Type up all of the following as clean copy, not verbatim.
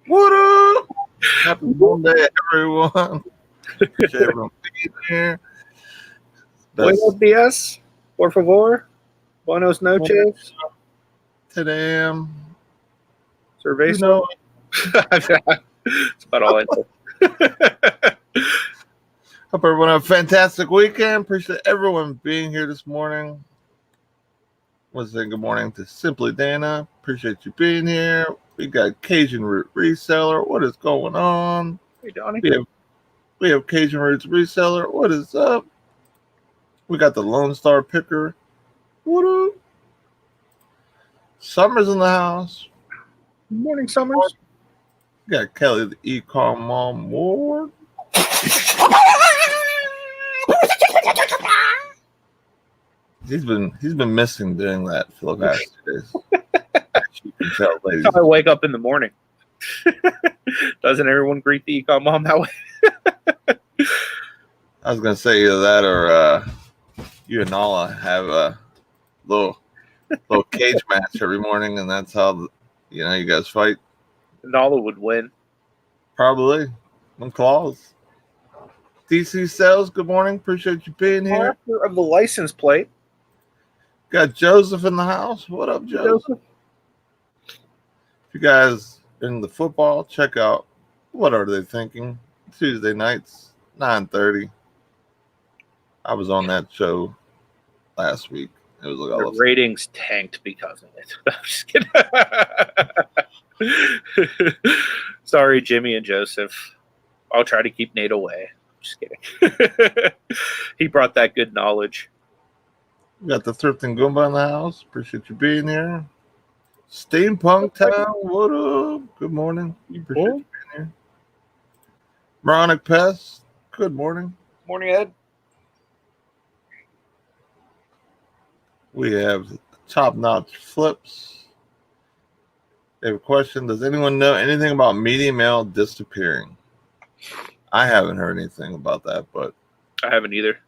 What up? Happy Monday, everyone. Appreciate everyone being here. Buenos dias, por favor. Buenos noches. Today, Cerveza. know, That's about all I know. hope everyone had a fantastic weekend. Appreciate everyone being here this morning. Want to say good morning to Simply Dana. Appreciate you being here. We got Cajun Root Reseller. What is going on? Hey, Donnie. We have Cajun Roots Reseller. What is up? We got the Lone Star Picker. What up? Summer's in the house. Good morning, Summers. We got Kelly, the Ecom Mom Ward. He's been missing doing that for the past 2 days. You can tell, ladies. That's how I wake up in the morning. Doesn't everyone greet the Ecom Mom that way? I was gonna say either that or you and Nala have a little cage match every morning, and that's how you guys fight. Nala would win. Probably. Them claws. DC Sales, good morning. Appreciate you being here. Author of the license plate. Got Joseph in the house. What up, Joseph? If you guys in the football, check out What Are They Thinking? Tuesday nights, 9:30. I was on that show last week. It was like The ratings tanked because of it. I'm just kidding. Sorry, Jimmy and Joseph. I'll try to keep Nate away. I'm just kidding. He brought that good knowledge. We got the Thrifting Goomba in the house. Appreciate you being here. Steampunk Town, what up? Good morning. Appreciate you being here. Moronic Pest, good morning. Morning, Ed. We have Top Notch Flips. They have a question. Does anyone know anything about media mail disappearing? I haven't heard anything about that, but I haven't either.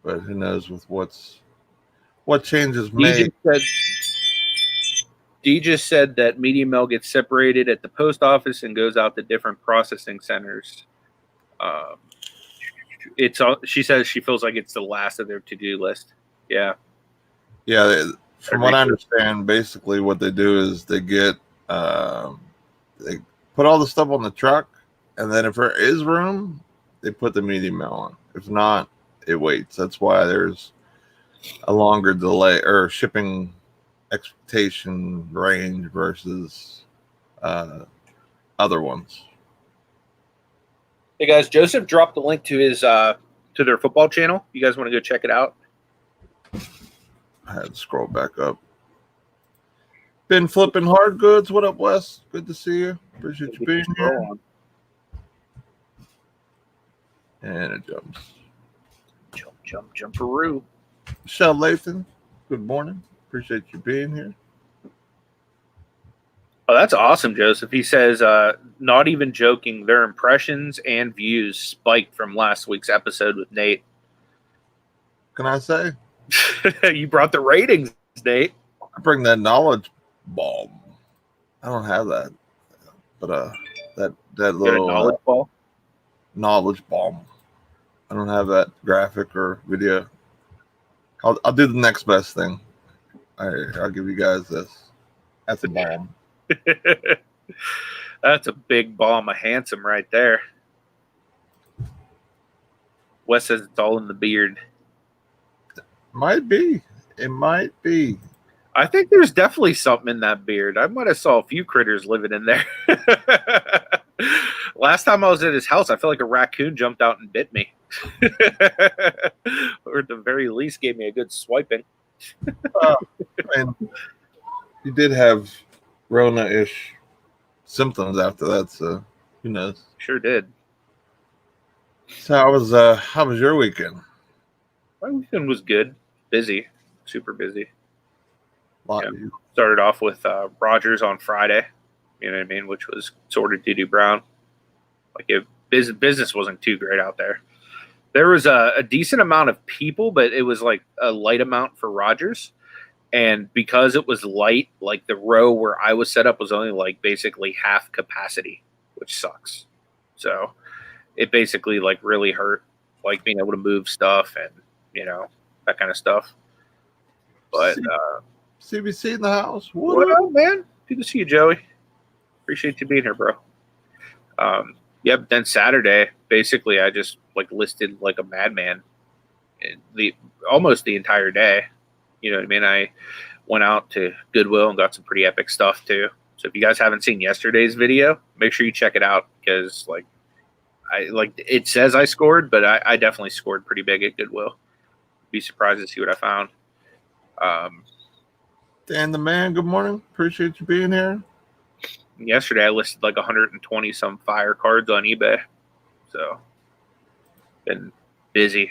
But who knows with what changes made. D just said that media mail gets separated at the post office and goes out to different processing centers. She says she feels like it's the last of their to-do list. Yeah. Yeah. From what I understand, basically what they do is they get they put all the stuff on the truck, and then if there is room, they put the media mail on. If not, it waits. That's why there's a longer delay or shipping expectation range versus other ones. Hey guys, Joseph dropped the link to his to their football channel. You guys want to go check it out? I had to scroll back up. Been flipping hard goods. What up, Wes? Good to see you. Appreciate you being here. And it jumps. Jumperoo. Michelle Lathan, good morning. Appreciate you being here. Oh, that's awesome, Joseph. He says, not even joking, their impressions and views spiked from last week's episode with Nate. Can I say? You brought the ratings, Nate. I bring that knowledge bomb. I don't have that. But that little knowledge ball? Knowledge bomb. I don't have that graphic or video. I'll do the next best thing. I'll give you guys this. That's a bomb. That's a big bomb of handsome right there. Wes says it's all in the beard. Might be. It might be. I think there's definitely something in that beard. I might have saw a few critters living in there. Last time I was at his house, I felt like a raccoon jumped out and bit me. Or at the very least gave me a good swiping. And you did have Rona-ish symptoms after that, so who knows? Sure did. So how was your weekend? My weekend was good. Busy. Super busy. Yeah. Started off with Rogers on Friday, you know what I mean, which was sorted Doo Brown. Like business wasn't too great out there. There was a decent amount of people, but it was like a light amount for Rogers. And because it was light, like the row where I was set up was only like basically half capacity, which sucks. So it basically like really hurt, like being able to move stuff and, that kind of stuff. But CBC in the house. What up, man? Good to see you, Joey. Appreciate you being here, bro. But then Saturday, basically, I just like listed like a madman, almost the entire day. You know what I mean? I went out to Goodwill and got some pretty epic stuff too. So if you guys haven't seen yesterday's video, make sure you check it out because it says I scored, but I definitely scored pretty big at Goodwill. Be surprised to see what I found. Dan the man, good morning. Appreciate you being here. Yesterday I listed like 120 some fire cards on eBay. So been busy,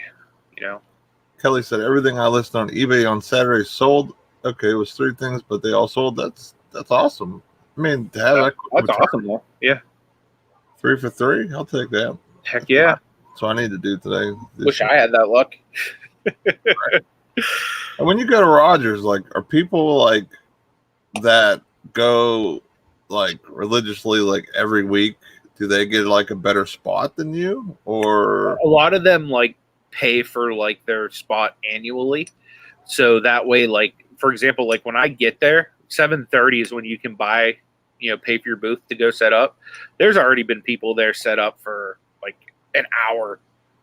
Kelly said everything I listed on eBay on Saturday sold. Okay, it was 3 things, but they all sold. That's awesome. I mean, to have that's awesome though. Yeah. 3 for 3. I'll take that. Heck yeah. That's what I need to do today. Wish I had that luck. Right. And when you go to Rogers, like, are people like that go like religiously like every week? Do they get like a better spot than you? Or a lot of them like pay for like their spot annually. So that way, like, for example, like when I get there, 7:30 is when you can buy, pay for your booth to go set up. There's already been people there set up for like an hour,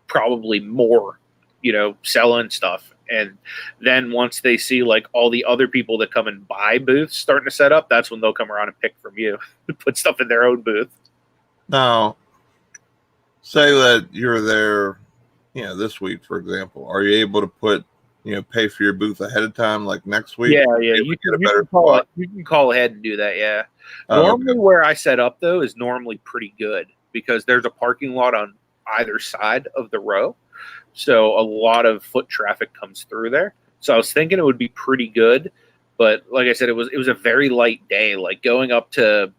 probably more, selling stuff. And then once they see like all the other people that come and buy booths starting to set up, that's when they'll come around and pick from you, put stuff in their own booth. Now, say that you're there, this week, for example. Are you able to put, pay for your booth ahead of time, like next week? Yeah. You can call ahead and do that. Yeah. Normally, okay. Where I set up though is normally pretty good because there's a parking lot on either side of the row. So a lot of foot traffic comes through there. So I was thinking it would be pretty good, but like I said, it was a very light day. Like going up to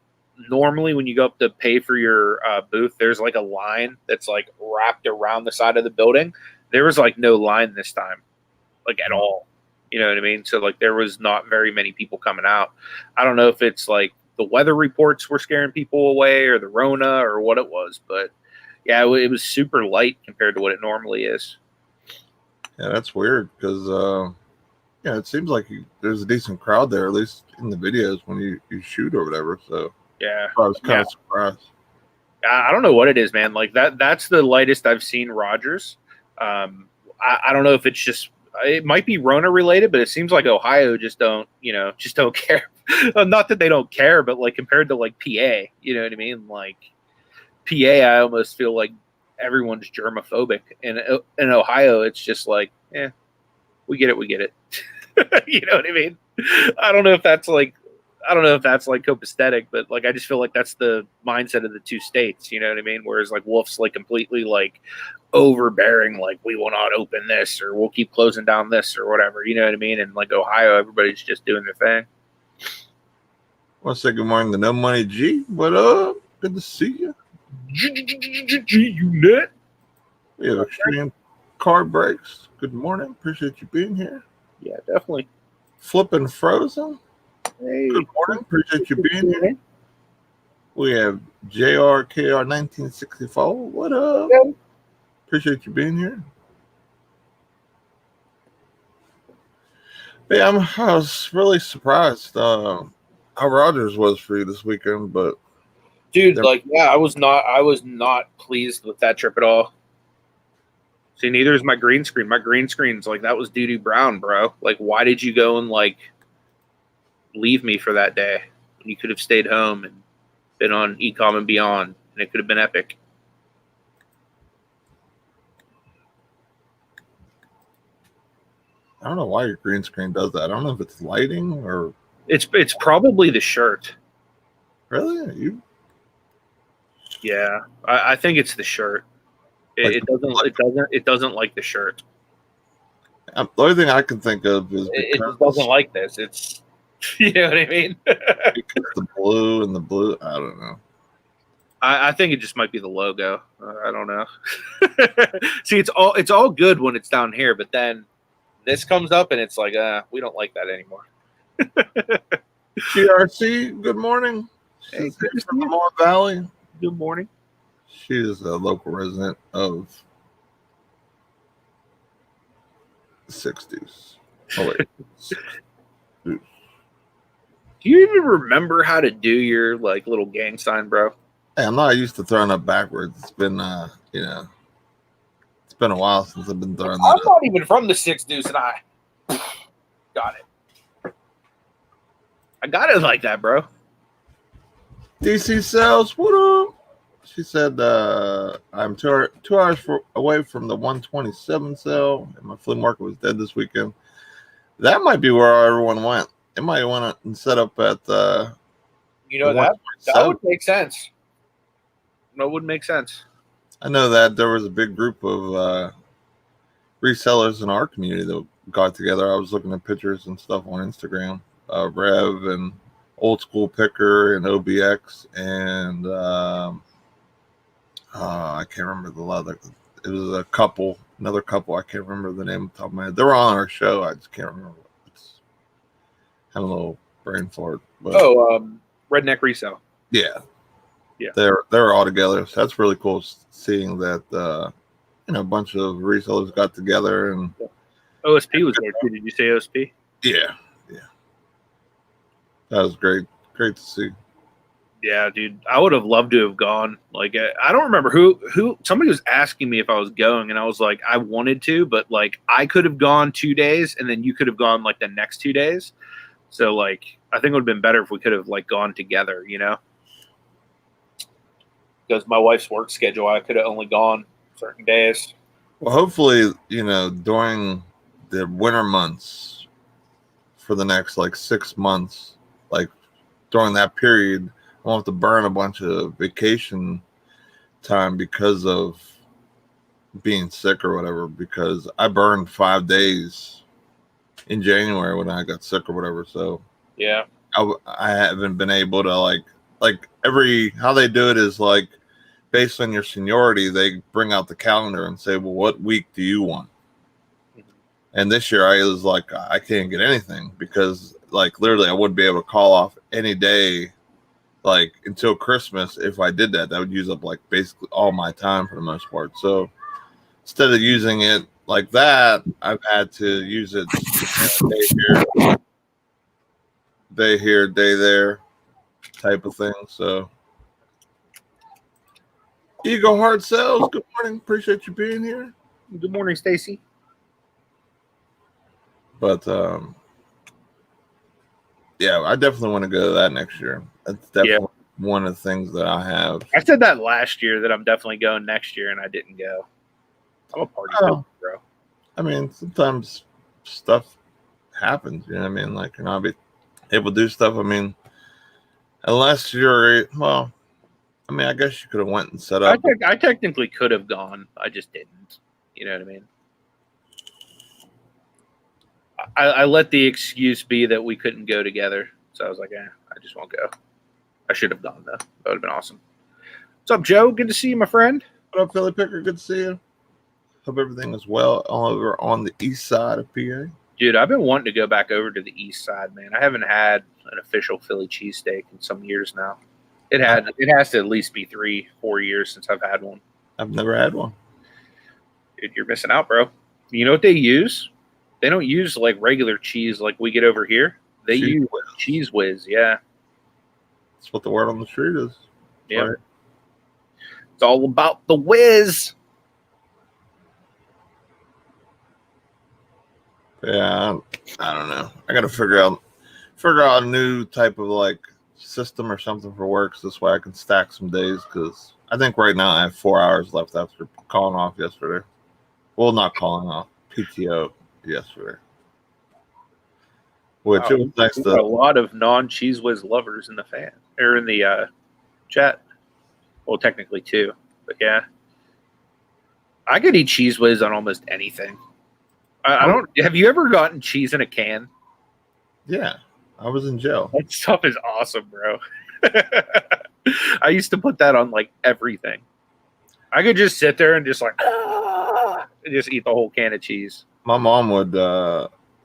normally when you go up to pay for your booth, there's like a line that's like wrapped around the side of the building. There was like no line this time, like at all. You know what I mean? So like there was not very many people coming out. I don't know if it's like the weather reports were scaring people away or the Rona or what it was, but yeah, it was super light compared to what it normally is. Yeah, that's weird because, it seems like there's a decent crowd there, at least in the videos when you shoot or whatever. So yeah, I was kind of surprised. I don't know what it is, man. Like that's the lightest I've seen Rogers. I don't know if it's just, it might be Rona related, but it seems like Ohio just don't care. Not that they don't care, but like compared to like PA, you know what I mean? Like PA, I almost feel like everyone's germophobic. And in Ohio, it's just like, we get it. You know what I mean? I don't know if that's like copacetic, but like I just feel like that's the mindset of the two states. You know what I mean? Whereas like Wolf's like completely like overbearing, like we will not open this or we'll keep closing down this or whatever. You know what I mean? And like Ohio, everybody's just doing their thing. I want to say good morning to No Money G. What up? Good to see you. You nut. We have extreme car breaks. Good morning. Appreciate you being here. Yeah, definitely. Flipping Frozen. Hey, good morning. Appreciate you being here. We have JRKR 1964. What up? Yeah. Appreciate you being here. Yeah, I was really surprised how Rogers was for you this weekend, but dude, I was not pleased with that trip at all. See, neither is my green screen. My green screen's like, that was doo-doo brown, bro. Like, why did you go and like leave me for that day when you could have stayed home and been on Ecom and beyond, and it could have been epic. I don't know why your green screen does that. I don't know if it's lighting or it's probably the shirt. Really? Yeah, I think it's the shirt. It doesn't like the shirt. The only thing I can think of is it doesn't like this. It's, you know what I mean? Because the blue and the blue. I don't know. I think it just might be the logo. I don't know. See, it's all good when it's down here, but then this comes up and it's like, we don't like that anymore. GRC, good morning. Hey, She's from the Moore Valley. good morning. She is a local resident of 60s. Oh, wait. Do you even remember how to do your like little gang sign, bro? Hey, I'm not used to throwing up backwards. It's been, it's been a while since I've been throwing that I'm up. not even from the 6 deuce, and I got it. I got it like that, bro. DC Sales, what up? She said, I'm 2 hours away from the 127 sale, and my flea market was dead this weekend. That might be where everyone went. It might want to set up at the. That would make sense. That would make sense. I know that there was a big group of resellers in our community that got together. I was looking at pictures and stuff on Instagram. Rev and Old School Picker and OBX and I can't remember the other. It was another couple. I can't remember the name off the top of my head. They were on our show. I just can't remember. It's had a little brain fart. But, Redneck Resale. Yeah. Yeah. They're all together. So that's really cool seeing that a bunch of resellers got together and OSP was there too. Did you say OSP? Yeah. That was great. Great to see. Yeah, dude. I would have loved to have gone. Like, I don't remember who somebody was asking me if I was going, and I was like, I wanted to, but like I could have gone 2 days and then you could have gone like the next 2 days. So like I think it would have been better if we could have like gone together, because my wife's work schedule, I could have only gone certain days. Well, hopefully, during the winter months for the next like 6 months, like during that period, I won't have to burn a bunch of vacation time because of being sick or whatever, because I burned 5 days in January when I got sick or whatever. So yeah, I haven't been able to like how they do it is like based on your seniority, they bring out the calendar and say, well, what week do you want? And this year I was like, I can't get anything because like literally I wouldn't be able to call off any day like until Christmas. If I did that, that would use up like basically all my time for the most part. So instead of using it like that, I've had to use it day here, day there type of thing. So Eagle Hard Sales, good morning. Appreciate you being here. Good morning, Stacy. But yeah, I definitely want to go to that next year. That's definitely one of the things that I have. I said that last year that I'm definitely going next year, and I didn't go. I'm a party bro. I mean, sometimes stuff happens. You know what I mean? Like you're not able to do stuff. I mean, unless you're I mean, I guess you could have went and set up. I technically could have gone. I just didn't. You know what I mean? I let the excuse be that we couldn't go together. So I was like, I just won't go. I should have gone, though. That would have been awesome. What's up, Joe? Good to see you, my friend. What up, Philly Picker? Good to see you. Hope everything is well all over on the east side of PA. Dude, I've been wanting to go back over to the east side, man. I haven't had an official Philly cheesesteak in some years now. It has to at least be 3-4 years since I've had one. I've never had one. Dude, you're missing out, bro. You know what they use? They don't use like regular cheese like we get over here. They use Cheese Whiz, yeah. That's what the word on the street is. Yeah. Right? It's all about the whiz. Yeah, I don't know. I got to figure out a new type of like system or something for work, so this way I can stack some days. Because I think right now I have 4 hours left after calling off yesterday. Well, not calling off, PTO yesterday. Which it was nice to. A lot of non-Cheese Whiz lovers in the chat. Well, technically 2, but yeah, I could eat Cheese Whiz on almost anything. I don't. Have you ever gotten cheese in a can? Yeah, I was in jail. That stuff is awesome, bro. I used to put that on like everything. I could just sit there and just like just eat the whole can of cheese. My mom would.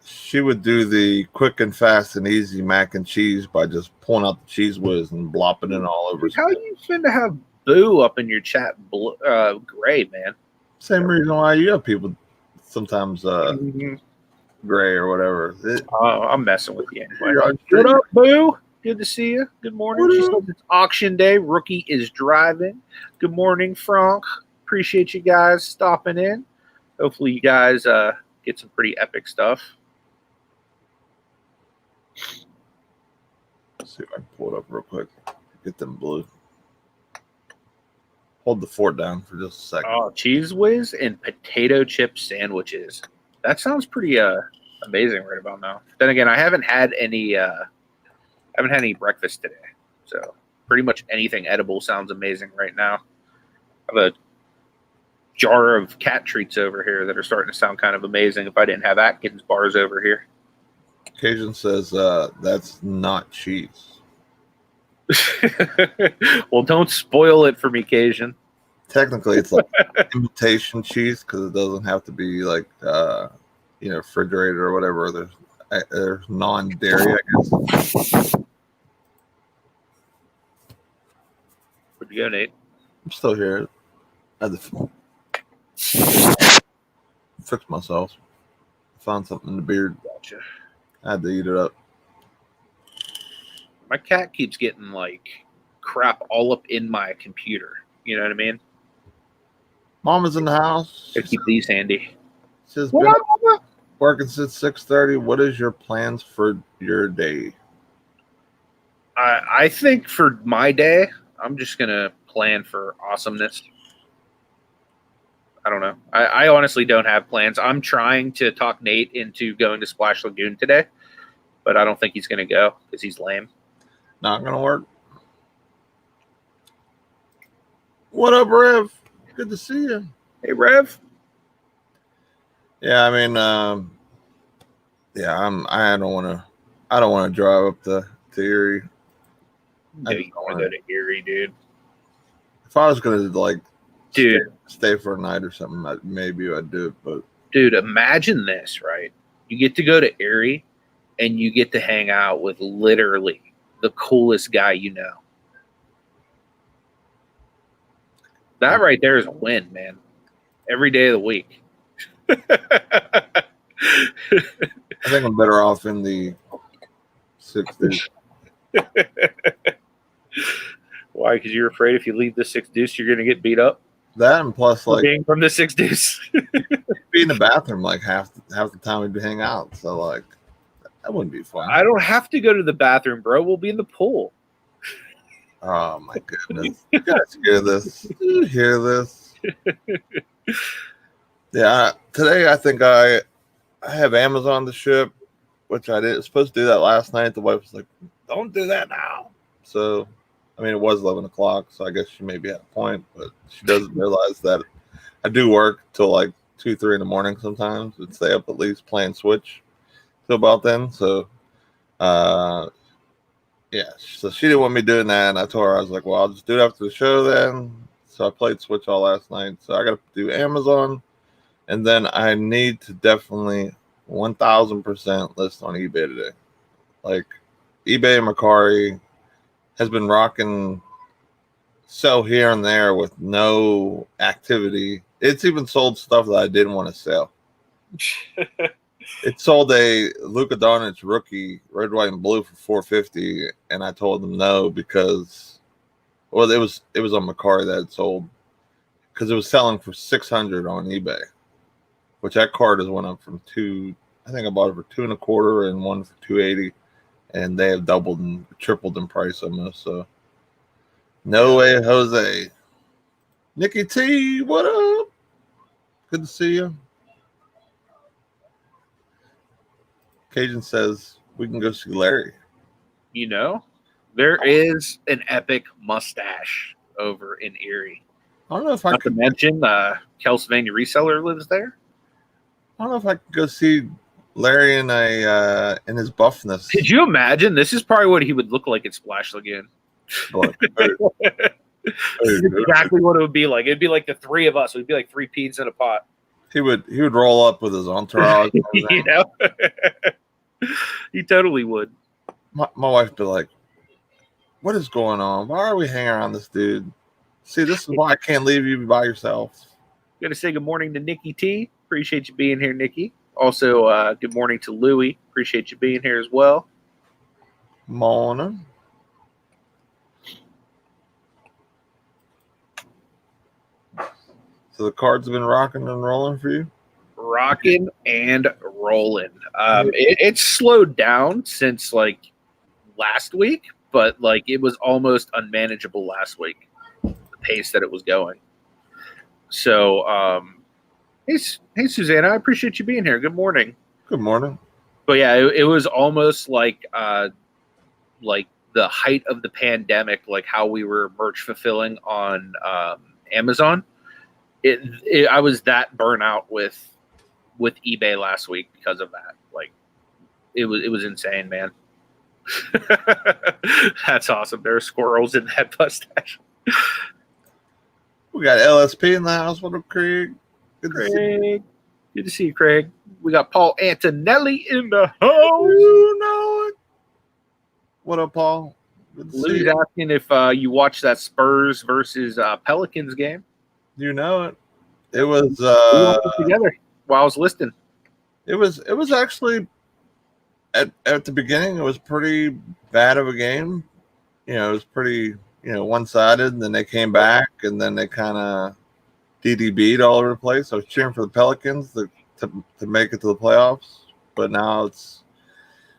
she would do the quick and fast and easy mac and cheese by just pulling out the cheese whiz and blopping it all over. How you finna have Boo up in your chat gray, man? Same reason why you have people sometimes gray or whatever. I'm messing with you anyway. What up, Boo? Good to see you. Good morning. She says it's auction day. Rookie is driving. Good morning, Frank. Appreciate you guys stopping in. Hopefully you guys get some pretty epic stuff. Let's see if I can pull it up real quick. Get them blue. Hold the fort down for just a second. Oh, cheese whiz and potato chip sandwiches. That sounds pretty amazing right about now. Then again, I haven't had any breakfast today, so pretty much anything edible sounds amazing right now. I have a jar of cat treats over here that are starting to sound kind of amazing if I didn't have Atkins bars over here. Cajun says that's not cheese. Well, don't spoil it for me, Cajun. Technically, it's like imitation cheese because it doesn't have to be like refrigerated or whatever. There's non-dairy, I guess. Where'd you go, Nate? I'm still here. I had to fix myself. Found something in the beard. Gotcha. I had to eat it up. My cat keeps getting like crap all up in my computer. You know what I mean? Mama's in the house. Gotta keep these handy. She's been working since 6:30. What is your plans for your day? I think for my day, I'm just gonna plan for awesomeness. I don't know. I honestly don't have plans. I'm trying to talk Nate into going to Splash Lagoon today, but I don't think he's gonna go because he's lame. Not gonna work. What up, Rev? Good to see you. Hey, Rev. Yeah, I mean, I don't want to drive up to Erie. No, you want to go to Erie, dude. If I was gonna like, dude, stay for a night or something, maybe I'd do it. But dude, imagine this, right? You get to go to Erie, and you get to hang out with literally the coolest guy you know. That right there is a win, man. Every day of the week. I think I'm better off in the 60s. Why? Because you're afraid if you leave the 6 deuce, you're going to get beat up? That and plus, like, being from the 6 deuce. Be in the bathroom like half the time we'd hang out. So, like, that wouldn't be fun. I don't have to go to the bathroom, bro. We'll be in the pool. Oh, my goodness. You guys hear this? You hear this? Yeah, today I think I have Amazon to ship, which I did supposed to do that last night. The wife was like, don't do that now. So, I mean, it was 11 o'clock, so I guess she maybe had a point, but she doesn't realize that I do work till like 2, 3 in the morning sometimes. I'd stay up at least playing Switch till about then. So, yeah, so she didn't want me doing that, and I told her, I was like, well, I'll just do it after the show then. So I played Switch all last night. So I got to do Amazon, and then I need to definitely 1,000% list on eBay today. Like, eBay and Mercari has been rocking sell here and there with no activity. It's even sold stuff that I didn't want to sell. It sold a Luka Doncic rookie, red, white, and blue for $450, and I told them no because, well, it was on Mercari that it sold because it was selling for $600 on eBay, which that card has went up from I think I bought it for $225 and one for $280, and they have doubled and tripled in price almost. So, no way, Jose. Nikki T, what up? Good to see you. Cajun says we can go see Larry. You know, there is an epic mustache over in Erie. I don't know if I Not to mention, Kelsvania Reseller lives there. I don't know if I could go see Larry in his buffness. Could you imagine? This is probably what he would look like at Splash Lagoon. Exactly what it would be like. It'd be like the three of us. It'd be like 3 peas in a pot. He would roll up with his entourage. You know, he totally would. My wife would be like, "What is going on? Why are we hanging around this dude? See, this is why I can't leave you by yourself." Going to say good morning to Nikki T. Appreciate you being here, Nikki. Also, good morning to Louie. Appreciate you being here as well. Morning. So the cards have been rocking and rolling for you? Rocking and rolling. It's slowed down since like last week, but like it was almost unmanageable last week, the pace that it was going. So, hey, Susanna, I appreciate you being here. Good morning. Good morning. But yeah, it was almost like the height of the pandemic, like how we were merch fulfilling on Amazon. I was that burnout with eBay last week because of that. Like it was insane, man. That's awesome. There are squirrels in that mustache. We got LSP in the house. What up, Craig? Good to see you, Craig. We got Paul Antonelli in the house. You know it. What up, Paul? Lou's asking if you watched that Spurs versus Pelicans game. You know it. It was we watched it together while I was listening. It was actually at the beginning. It was pretty bad of a game. You know, it was pretty one-sided. And then they came back, and then they kind of DDB'd all over the place. I was cheering for the Pelicans to make it to the playoffs, but now it's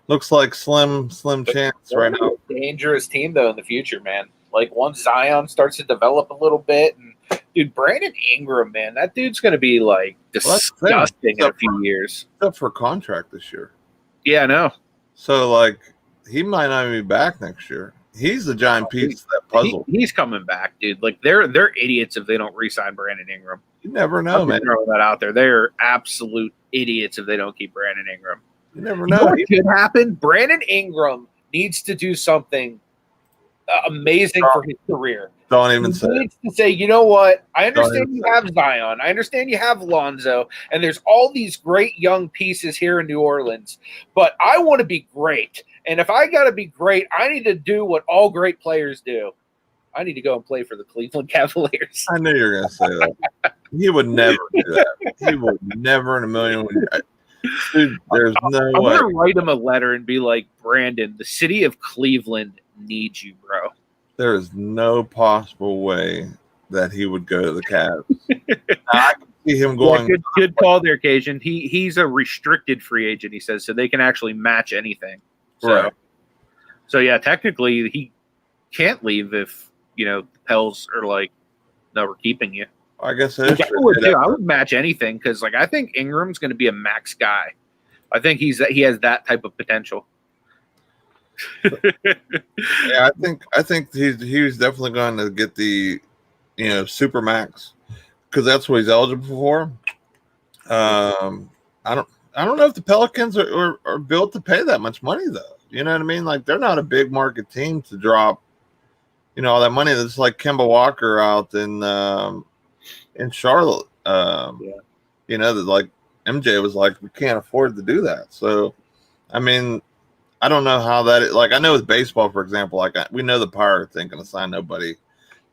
looks like slim chance right now. Dangerous team though in the future, man. Like once Zion starts to develop a little bit, and dude, Brandon Ingram, man, that dude's gonna be like disgusting in a few years. Except for contract this year. Yeah, I know. So like he might not even be back next year. He's the giant piece of that puzzle. He's coming back, dude. Like they're idiots if they don't re-sign Brandon Ingram. You never know, man. Throw that out there. They're absolute idiots if they don't keep Brandon Ingram. You never know. What could happen? Brandon Ingram needs to do something amazing for his career. Don't even say. He needs to say, you know what? I understand you have Zion. I understand you have Lonzo, and there's all these great young pieces here in New Orleans. But I want to be great, and if I got to be great, I need to do what all great players do. I need to go and play for the Cleveland Cavaliers. I knew you were going to say that. He would never do that. He would never in a million. Dude, there's no way. I'm going to write him a letter and be like, Brandon, the city of Cleveland needs you, bro. There is no possible way that he would go to the Cavs. I can see him going. Yeah, good call there, Cajun. He's a restricted free agent, he says, so they can actually match anything. Right. So yeah, technically he can't leave if, the Pels are like, no, we're keeping you. I guess it is I would match anything because, like, I think Ingram's going to be a max guy. I think he has that type of potential. Yeah, I think he's definitely going to get the super max because that's what he's eligible for. I don't know if the Pelicans are built to pay that much money though. You know what I mean? Like they're not a big market team to drop all that money. That's like Kemba Walker out in Charlotte. That like MJ was like, we can't afford to do that. So I mean, I don't know how that is. Like I know with baseball, for example, like we know the Pirates ain't going to sign nobody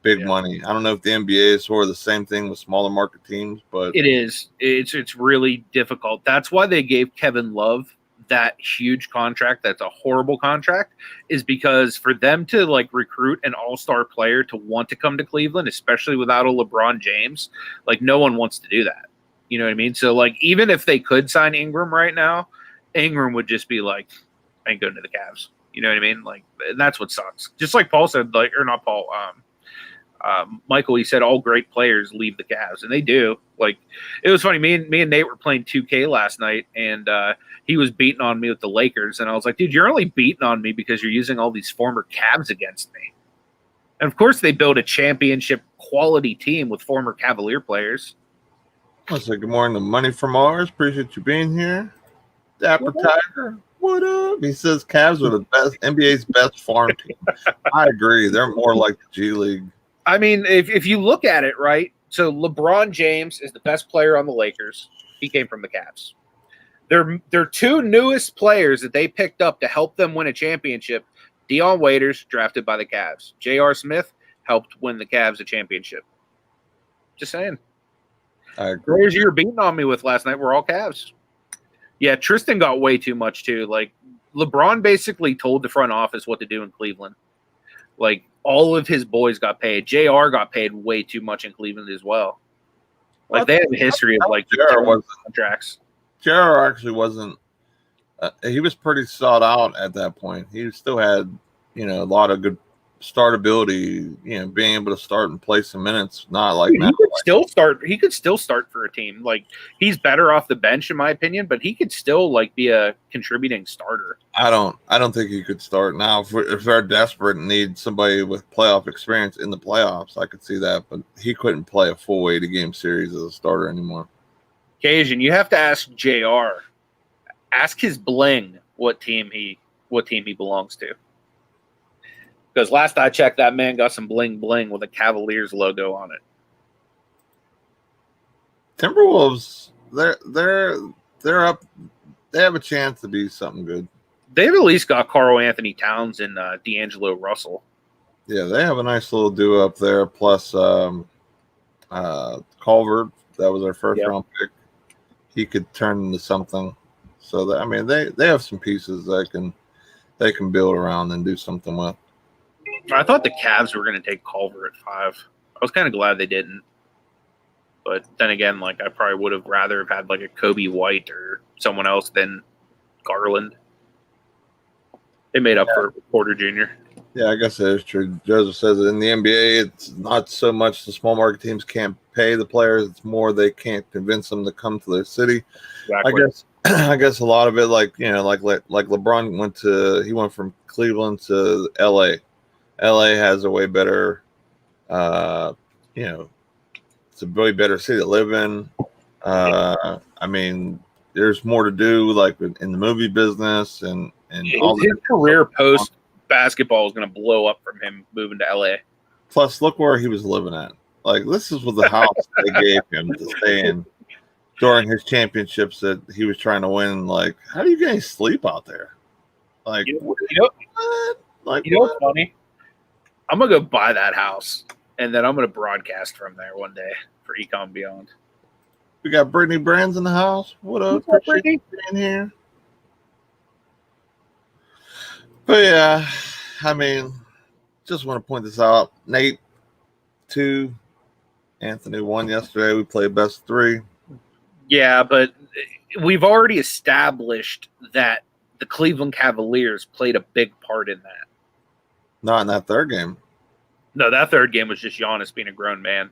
big money. I don't know if the NBA is sort of the same thing with smaller market teams, but it is. It's really difficult. That's why they gave Kevin Love that huge contract. That's a horrible contract, is because for them to like recruit an all-star player to want to come to Cleveland, especially without a LeBron James, like no one wants to do that. You know what I mean? So like even if they could sign Ingram right now, Ingram would just be like, I ain't going to the Cavs. You know what I mean? Like, and that's what sucks. Just like Paul said, like, or not Paul, Michael, he said all great players leave the Cavs, and they do. Like, it was funny. Me and Nate were playing 2K last night, and he was beating on me with the Lakers, and I was like, dude, you're only beating on me because you're using all these former Cavs against me. And of course, they built a championship quality team with former Cavalier players. I say good morning to Money from Mars. Appreciate you being here. Dapper Tiger. What up? He says Cavs are the best NBA's best farm team. I agree. They're more like the G League. I mean, if you look at it, right, So LeBron James is the best player on the Lakers. He came from the Cavs. Their two newest players that they picked up to help them win a championship, Dion Waiters, drafted by the Cavs. J.R. Smith helped win the Cavs a championship. Just saying. I agree. Players you were beating on me with last night were all Cavs. Yeah, Tristan got way too much too. Like LeBron basically told the front office what to do in Cleveland. Like all of his boys got paid. JR got paid way too much in Cleveland as well. Like they have a history of like contracts. JR actually wasn't. He was pretty sought out at that point. He still had, a lot of good startability. Being able to start and play some minutes. Not like he could still start. He could still start for a team. Like he's better off the bench, in my opinion, but he could still like be a contributing starter. I don't think he could start now. If they're desperate and need somebody with playoff experience in the playoffs, I could see that. But he couldn't play a full 80-game series as a starter anymore. Cajun, you have to ask JR. Ask his bling what team he belongs to. Because last I checked, that man got some bling bling with a Cavaliers logo on it. Timberwolves, they're up. They have a chance to be something good. They've at least got Karl Anthony Towns and D'Angelo Russell. Yeah, they have a nice little duo up there. Plus, Culver, that was their first round pick. He could turn into something. So that, they have some pieces that they can build around and do something with. I thought the Cavs were going to take Culver at 5. I was kind of glad they didn't. But then again, like I probably would have rather have had like a Kobe White or someone else than Garland. They made up for Porter Jr. Yeah, I guess that is true. Joseph says that in the NBA, it's not so much the small market teams can't pay the players; it's more they can't convince them to come to their city. Exactly. I guess a lot of it, like LeBron went from Cleveland to LA. LA has a way better, it's a way better city to live in. There's more to do, like in the movie business and all his career post basketball is going to blow up from him moving to LA. Plus, look where he was living at. Like this is with the house they gave him to stay in during his championships that he was trying to win. Like, how do you get any sleep out there? Like, what? Like, what's funny? I'm gonna go buy that house, and then I'm gonna broadcast from there one day for Ecom Beyond. We got Brittany Brands in the house. What up, Brittany? In here. But yeah, just want to point this out. Nate 2, Anthony 1 yesterday. We played best of 3. Yeah, but we've already established that the Cleveland Cavaliers played a big part in that. Not in that third game. No, that third game was just Giannis being a grown man.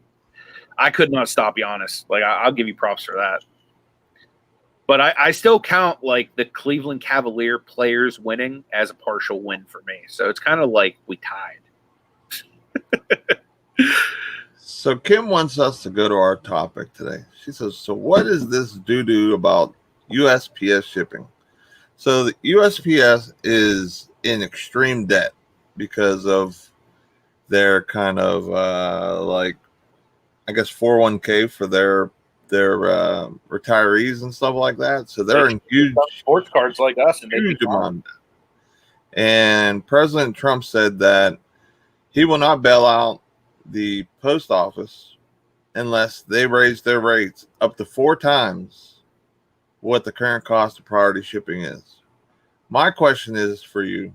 I could not stop Giannis. Like, I'll give you props for that. But I still count, like, the Cleveland Cavalier players winning as a partial win for me. So it's kind of like we tied. So Kim wants us to go to our topic today. She says, so what is this doo-doo about USPS shipping? So the USPS is in extreme debt because of their kind of 401k for their retirees and stuff like that. So they're in huge sports cards like us, and huge amount. And President Trump said that he will not bail out the post office unless they raise their rates up to 4 times what the current cost of priority shipping is. My question is for you,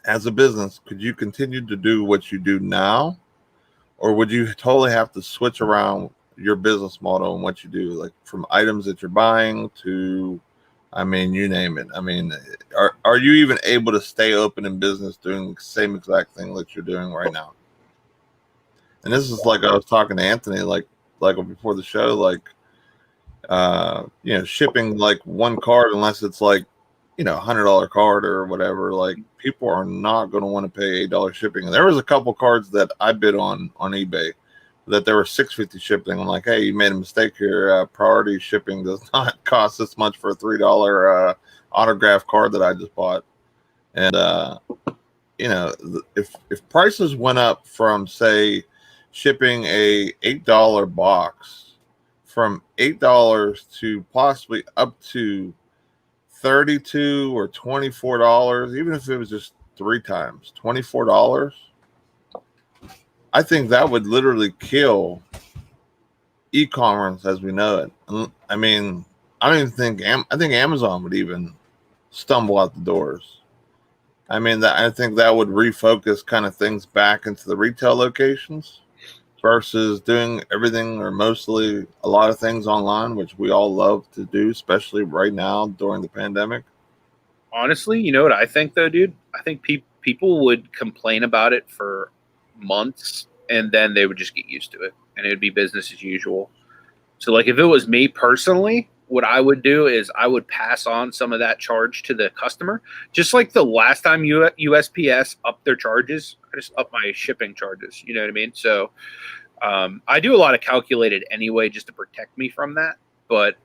as a business, could you continue to do what you do now, or would you totally have to switch around your business model and what you do, like from items that you're buying to, you name it. Are you even able to stay open in business doing the same exact thing that you're doing right now? And this is like I was talking to Anthony, like before the show, shipping like one card, unless it's like, $100 card or whatever, like people are not going to want to pay $8 shipping. And there was a couple cards that I bid on eBay that there were $6.50 shipping. I'm like, hey, you made a mistake here. Priority shipping does not cost this much for a $3 autograph card that I just bought. And if prices went up from say shipping a $8 box from $8 to possibly up to $32 or $24, even if it was just 3 times $24. I think that would literally kill e-commerce as we know it. I mean, I don't even think I think Amazon would even stumble out the doors. I mean, I think that would refocus kind of things back into the retail locations versus doing everything or mostly a lot of things online, which we all love to do, especially right now during the pandemic. Honestly, you know what I think though, dude? I think people would complain about it for months and then they would just get used to it and it would be business as usual. So like if it was me personally, what I would do is I would pass on some of that charge to the customer. Just like the last time USPS upped their charges, I just upped my shipping charges. You know what I mean? So I do a lot of calculated anyway just to protect me from that. But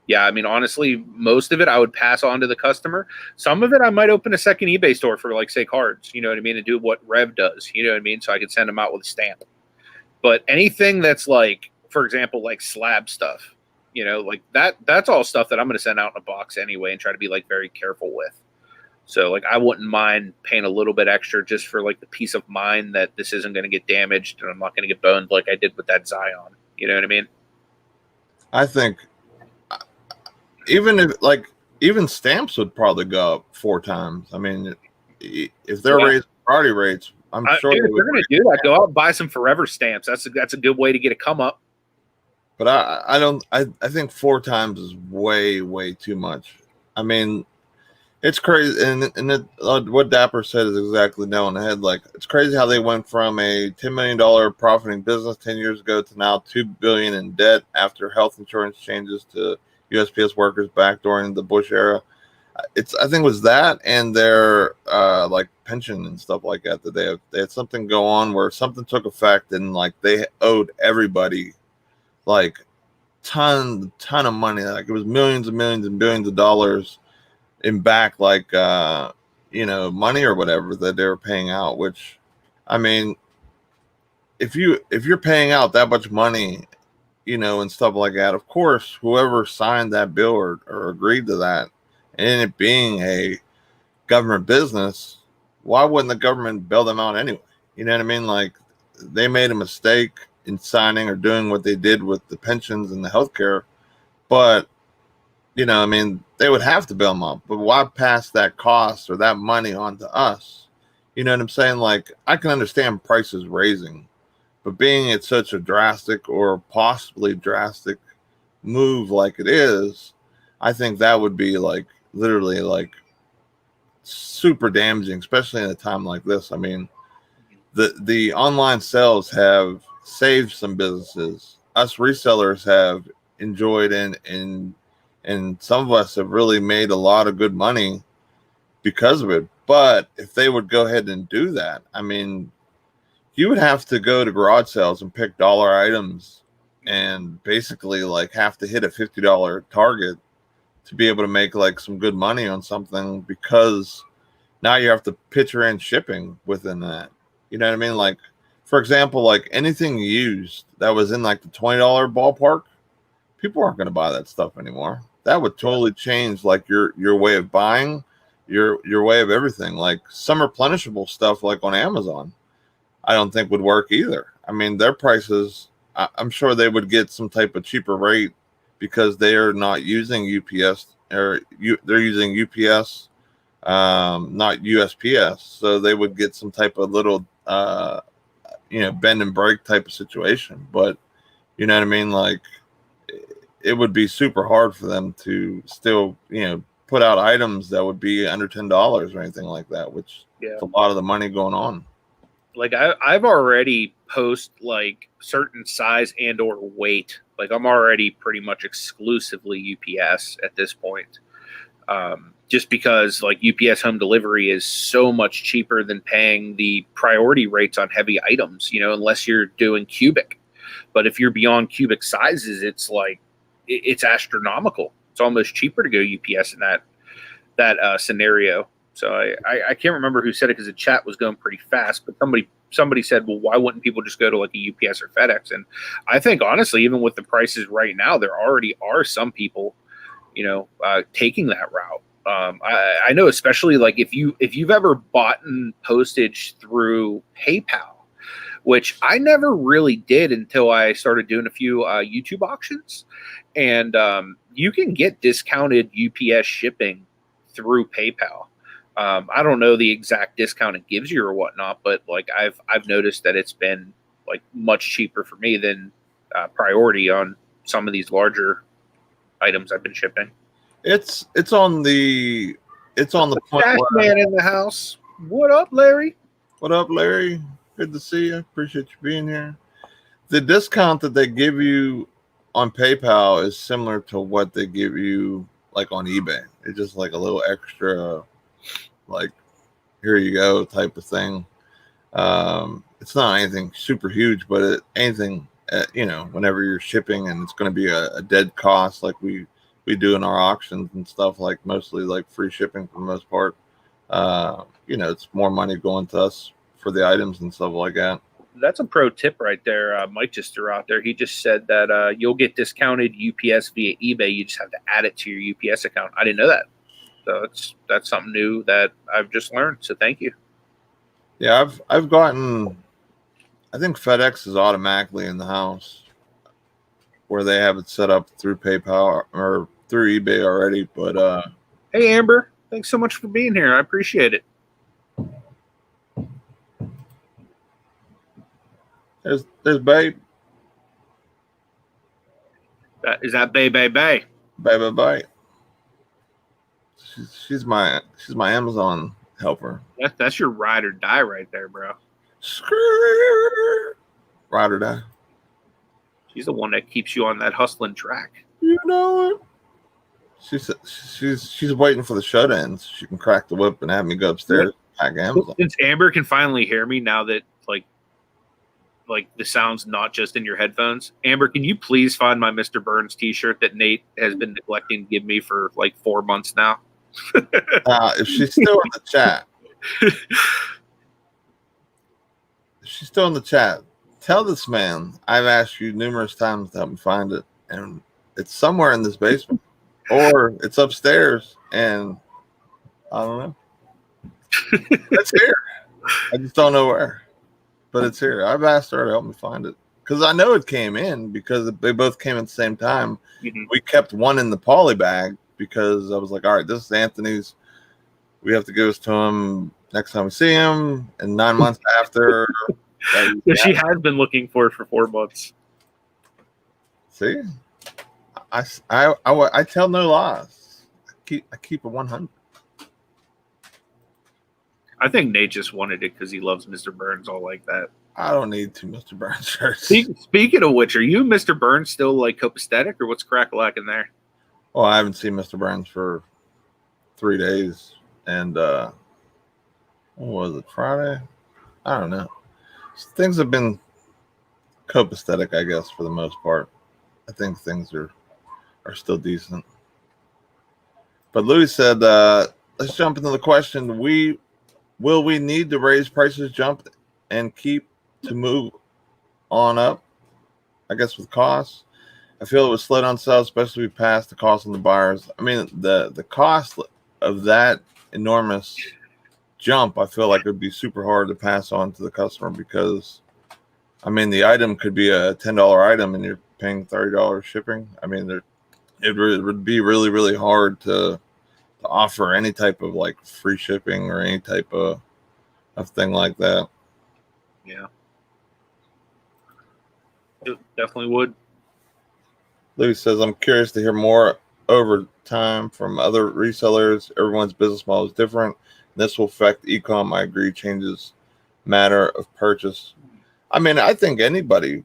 yeah, I mean, honestly, most of it I would pass on to the customer. Some of it I might open a second eBay store for, like, say, cards, you know what I mean, and do what Rev does, you know what I mean, so I could send them out with a stamp. But anything that's like, for example, like slab stuff, you know, like that's all stuff that I'm going to send out in a box anyway and try to be like very careful with. So like I wouldn't mind paying a little bit extra just for like the peace of mind that this isn't going to get damaged and I'm not going to get boned like I did with that Zion. You know what I mean? I think even stamps would probably go up 4 times. I mean, if they're raising priority rates, I'm sure dude, if they're going to do that, go out and buy some Forever stamps. That's a good way to get a come up. But I think 4 times is way too much. I mean, it's crazy, and what Dapper said is exactly nail on the head. Like, it's crazy how they went from a $10 million profiting business 10 years ago to now $2 billion in debt after health insurance changes to USPS workers back during the Bush era. I think it was that and their like pension and stuff like that they had something go on where something took effect and like they owed everybody like ton of money. Like it was millions and millions and billions of dollars in back, like money or whatever that they were paying out. Which, I mean, if you're paying out that much money, and stuff like that, of course, whoever signed that bill or agreed to that, and it being a government business, why wouldn't the government bail them out anyway? You know what I mean? Like they made a mistake in signing or doing what they did with the pensions and the healthcare, but I mean, they would have to bail them out, but why pass that cost or that money on to us? You know what I'm saying? Like, I can understand prices raising, but being it's such a drastic or possibly drastic move like it is, I think that would be like literally like super damaging, especially in a time like this. I mean, the online sales have saved some businesses. Us resellers have enjoyed and some of us have really made a lot of good money because of it. But if they would go ahead and do that, I mean, you would have to go to garage sales and pick dollar items and basically like have to hit a $50 target to be able to make like some good money on something, because now you have to picture in shipping within that. You know what I mean? Like, for example, like anything used that was in like the $20 ballpark, people aren't going to buy that stuff anymore. That would totally change like your way of buying, your way of everything. Like some replenishable stuff like on Amazon, I don't think would work either. I mean, their prices, I'm sure they would get some type of cheaper rate because they are not using UPS or they're using UPS, not USPS. So they would get some type of little, bend and break type of situation. But you know what I mean? Like it would be super hard for them to still, put out items that would be under $10 or anything like that, which is a lot of the money going on. Like I've already post like certain size and or weight. Like I'm already pretty much exclusively UPS at this point. Just because like UPS home delivery is so much cheaper than paying the priority rates on heavy items, unless you're doing cubic. But if you're beyond cubic sizes, it's like, it's astronomical. It's almost cheaper to go UPS in that scenario. So I can't remember who said it because the chat was going pretty fast, but somebody somebody said, well, why wouldn't people just go to like a UPS or FedEx? And I think honestly, even with the prices right now, there already are some people, taking that route. I know, especially like if you've ever bought postage through PayPal, which I never really did until I started doing a few YouTube auctions. And you can get discounted UPS shipping through PayPal. I don't know the exact discount it gives you or whatnot, but like I've noticed that it's been like much cheaper for me than Priority on some of these larger items I've been shipping. It's on the point Stash where, man in the house. What up, Larry? what up, Larry? Good to see you. Appreciate you being here. The discount that they give you on PayPal is similar to what they give you like on eBay. It's just like a little extra, like, here you go type of thing. It's not anything super huge, but anything, whenever you're shipping and it's going to be a dead cost like we do in our auctions and stuff, like mostly like free shipping for the most part. It's more money going to us for the items and stuff like that. That's a pro tip right there. Mike just threw out there. He just said that you'll get discounted UPS via eBay. You just have to add it to your UPS account. I didn't know that. So that's something new that I've just learned. So thank you. Yeah, I've gotten, I think FedEx is automatically in the house where they have it set up through PayPal or through eBay already. But hey, Amber, thanks so much for being here. I appreciate it. there's Babe. Is that Bay? Babe. She's my Amazon helper. That's your ride or die right there, bro. Ride or die. She's the one that keeps you on that hustling track. You know it. She's waiting for the show to end so she can crack the whip and have me go upstairs and pack Amazon. Since Amber can finally hear me now that like the sound's not just in your headphones. Amber, can you please find my Mr. Burns t-shirt that Nate has been neglecting to give me for like 4 months now? If she's still in the chat, tell this man I've asked you numerous times to help me find it, and it's somewhere in this basement, or it's upstairs, and I don't know. It's here. I just don't know where, but it's here. I've asked her to help me find it because I know it came in because they both came at the same time. Mm-hmm. We kept one in the poly bag because I was like, all right, this is Anthony's. We have to give this to him next time we see him. And 9 months after. She has been looking for it for 4 months. See? I tell no lies. I keep a 100. I think Nate just wanted it because he loves Mr. Burns all like that. I don't need 2 Mr. Burns shirts. Speaking of which, are you Mr. Burns still like copacetic or what's crack-a-lack in there? Well, I haven't seen Mr. Burns for 3 days. And what was it, Friday? I don't know. Things have been copacetic, I guess, for the most part. I think things are still decent. But Louis said, let's jump into the question. Will we need to raise prices, jump, and keep to move on up? I guess with costs. I feel it was slid on sales, especially if we passed the cost on the buyers. I mean, the cost of that enormous jump, I feel like it would be super hard to pass on to the customer because, I mean, the item could be a $10 item and you're paying $30 shipping. I mean, it would be really, really hard to offer any type of like free shipping or any type of thing like that. Yeah. It definitely would. Louis says, I'm curious to hear more over time from other resellers. Everyone's business model is different. This will affect Ecom. I agree. Changes matter of purchase. I mean, I think anybody,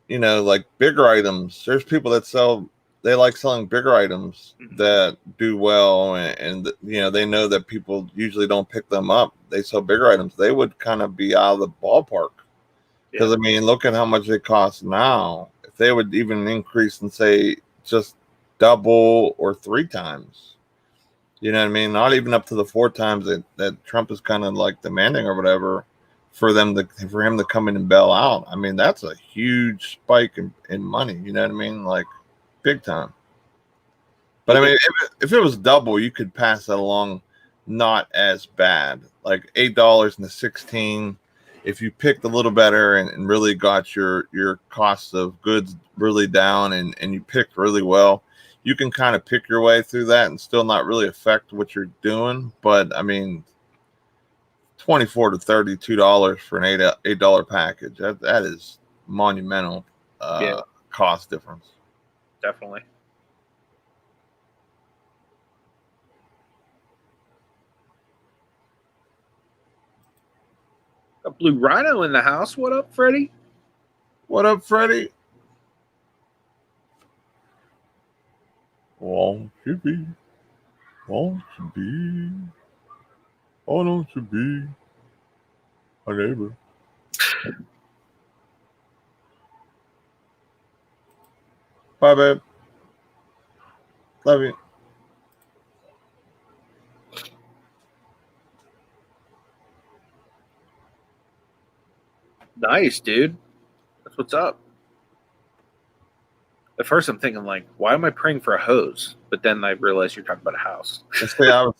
like bigger items, there's people that they like selling bigger items that do well. And they know that people usually don't pick them up. They sell bigger items. They would kind of be out of the ballpark. Because, I mean, look at how much they cost now. If they would even increase and say just double or 3 times, you know what I mean? Not even up to the 4 times that Trump is kind of like demanding or whatever. for him to come in and bail out. I mean, that's a huge spike in money. You know what I mean? Like big time. But I mean, if it was double, you could pass that along, not as bad. Like $8 and the 16. If you picked a little better and really got your cost of goods really down and you picked really well, you can kind of pick your way through that and still not really affect what you're doing. But I mean, $24 to $32 for an $8 package. That is monumental cost difference. Definitely. A Blue Rhino in the house. What up, Freddie? What up, Freddie? Won't you be? Won't you be? Oh, don't you be my neighbor? Bye, babe. Love you. Nice, dude. That's what's up. At first, I'm thinking like, why am I praying for a hose? But then I realized you're talking about a house. See, I was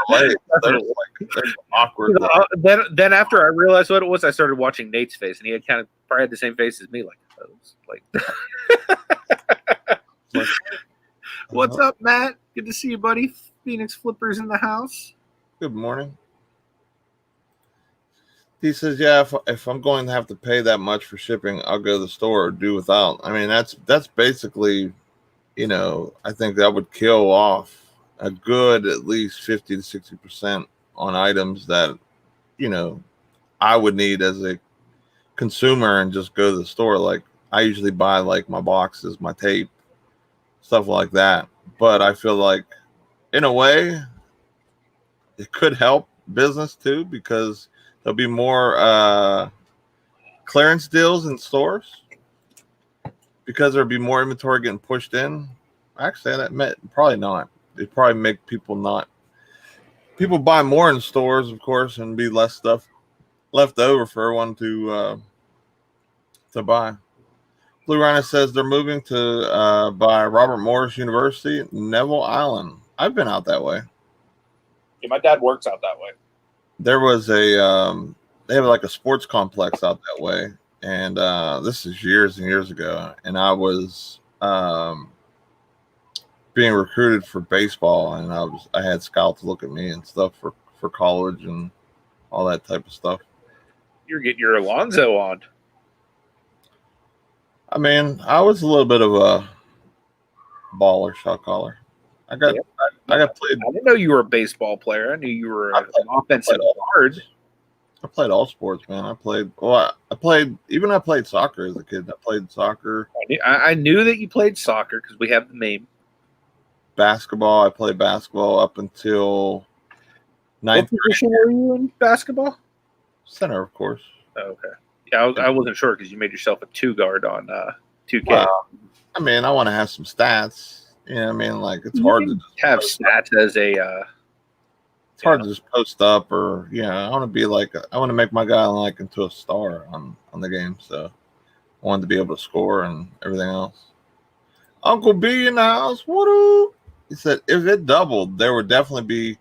delayed. There's awkward. Then after I realized what it was, I started watching Nate's face, and he had probably had the same face as me, like a hose. Like, what's up, Matt? Good to see you, buddy. Phoenix Flippers in the house. Good morning. He says, yeah, if I'm going to have to pay that much for shipping, I'll go to the store or do without. I mean, that's basically, you know, I think that would kill off a good at least 50 to 60% on items that, you know, I would need as a consumer and just go to the store. Like I usually buy like my boxes, my tape, stuff like that. But I feel like in a way it could help business too, because there'll be more clearance deals in stores because there'll be more inventory getting pushed in. Actually, probably not. It probably make people buy more in stores, of course, and be less stuff left over for everyone to buy. Blue Rhino says they're moving to by Robert Morris University, Neville Island. I've been out that way. Yeah, my dad works out that way. There was they have like a sports complex out that way, and this is years and years ago, and I was being recruited for baseball, and I had scouts look at me and stuff for college and all that type of stuff. You're getting your Alonzo on. I mean, I was a little bit of a baller, shot caller. I got played. I didn't know you were a baseball player. I knew you were an offensive guard. I played all sports, man. I played soccer as a kid. I played soccer. I knew that you played soccer because we have the meme. Basketball. I played basketball up until ninth grade. What position were you in basketball? Center, of course. Oh, okay. Yeah, I wasn't sure because you made yourself a 2-guard on 2K. Well, I mean, I want to have some stats. You know what I mean? Like, it's hard to just have stats as a it's hard to just post up, or I want to be like I want to make my guy like into a star on the game. So I wanted to be able to score and everything else. Uncle B in the house. What up? He said if it doubled, there would definitely be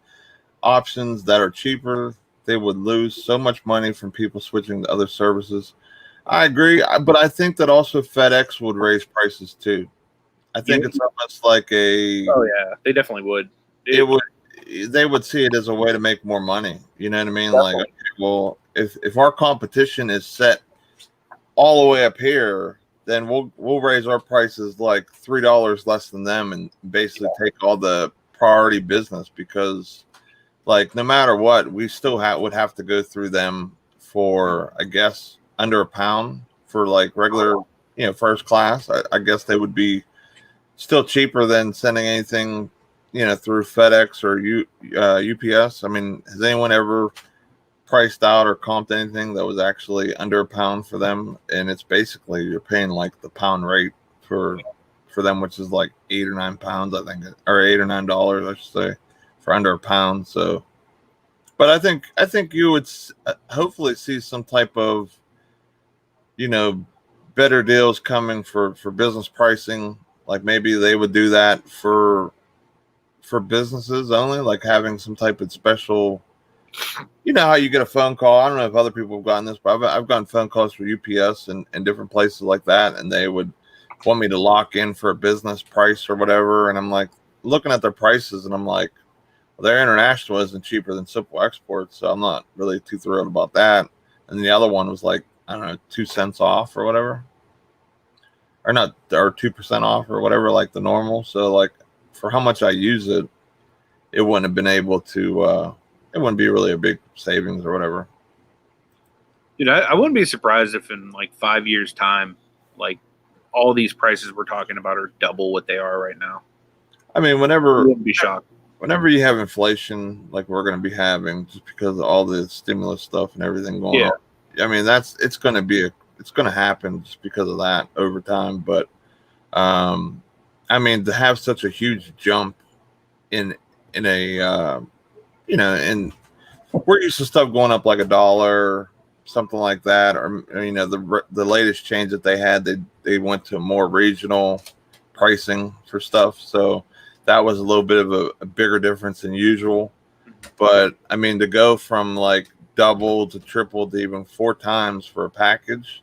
options that are cheaper. They would lose so much money from people switching to other services. I agree, but I think that also FedEx would raise prices too. I think it's almost like a. Oh yeah, they definitely would. They would see it as a way to make more money. You know what I mean? Definitely. Like, okay, well, if our competition is set all the way up here, then we'll raise our prices like $3 less than them, and basically take all the priority business, because like no matter what, we still would have to go through them for, I guess, under £1 for like regular, first class. I guess they would be still cheaper than sending anything, through FedEx or UPS. I mean, has anyone ever priced out or comped anything that was actually under £1 for them? And it's basically you're paying like the pound rate for them, which is like £8 or £9, I think, or $8 or $9, I should say, for under £1. So, But I think you would hopefully see some type of, you know, better deals coming for business pricing. Like maybe they would do that for businesses only, like having some type of special. You know how you get a phone call. I don't know if other people have gotten this, but I've gotten phone calls for UPS and different places like that, and they would want me to lock in for a business price or whatever. And I'm like looking at their prices, and I'm like, well, their international isn't cheaper than simple exports, so I'm not really too thrilled about that. And the other one was like, I don't know, 2 cents off or whatever, or not, or 2% off or whatever, like the normal. So like for how much I use it, it wouldn't have been able to. It wouldn't be really a big savings or whatever. Dude, I wouldn't be surprised if in like 5 years' time, like all these prices we're talking about are double what they are right now. I mean, I whenever wouldn't be shocked. whenever you have inflation like we're going to be having, just because of all the stimulus stuff and everything going on, I mean it's going to happen just because of that over time. But I mean, to have such a huge jump in a you know, and we're used to stuff going up like $1, something like that, or you know, the latest change that they had, they went to more regional pricing for stuff, so that was a little bit of a bigger difference than usual. But I mean, to go from like double to triple to even 4 times for a package,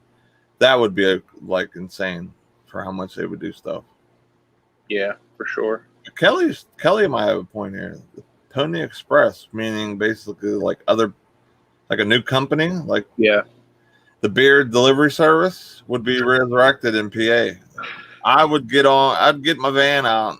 that would be like insane for how much they would do stuff. Yeah, for sure. Kelly might have a point here. Pony Express, meaning basically like a new company, like Yeah. the beer delivery service would be resurrected in PA. I'd get my van out,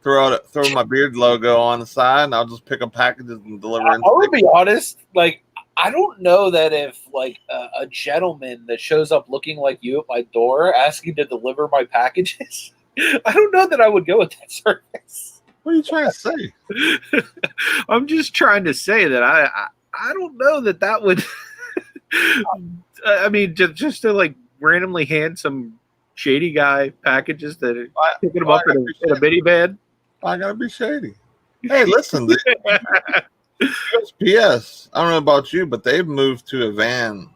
throw my beard logo on the side, and I'll just pick up packages and deliver. I would be honest, like I don't know that if like a gentleman that shows up looking like you at my door asking to deliver my packages, I don't know that I would go with that service. What are you trying to say? I'm just trying to say that I don't know that would. I mean, just to like randomly hand some shady guy packages that are picking them up in a minivan. I gotta be shady. Hey, listen, USPS. I don't know about you, but they've moved to a van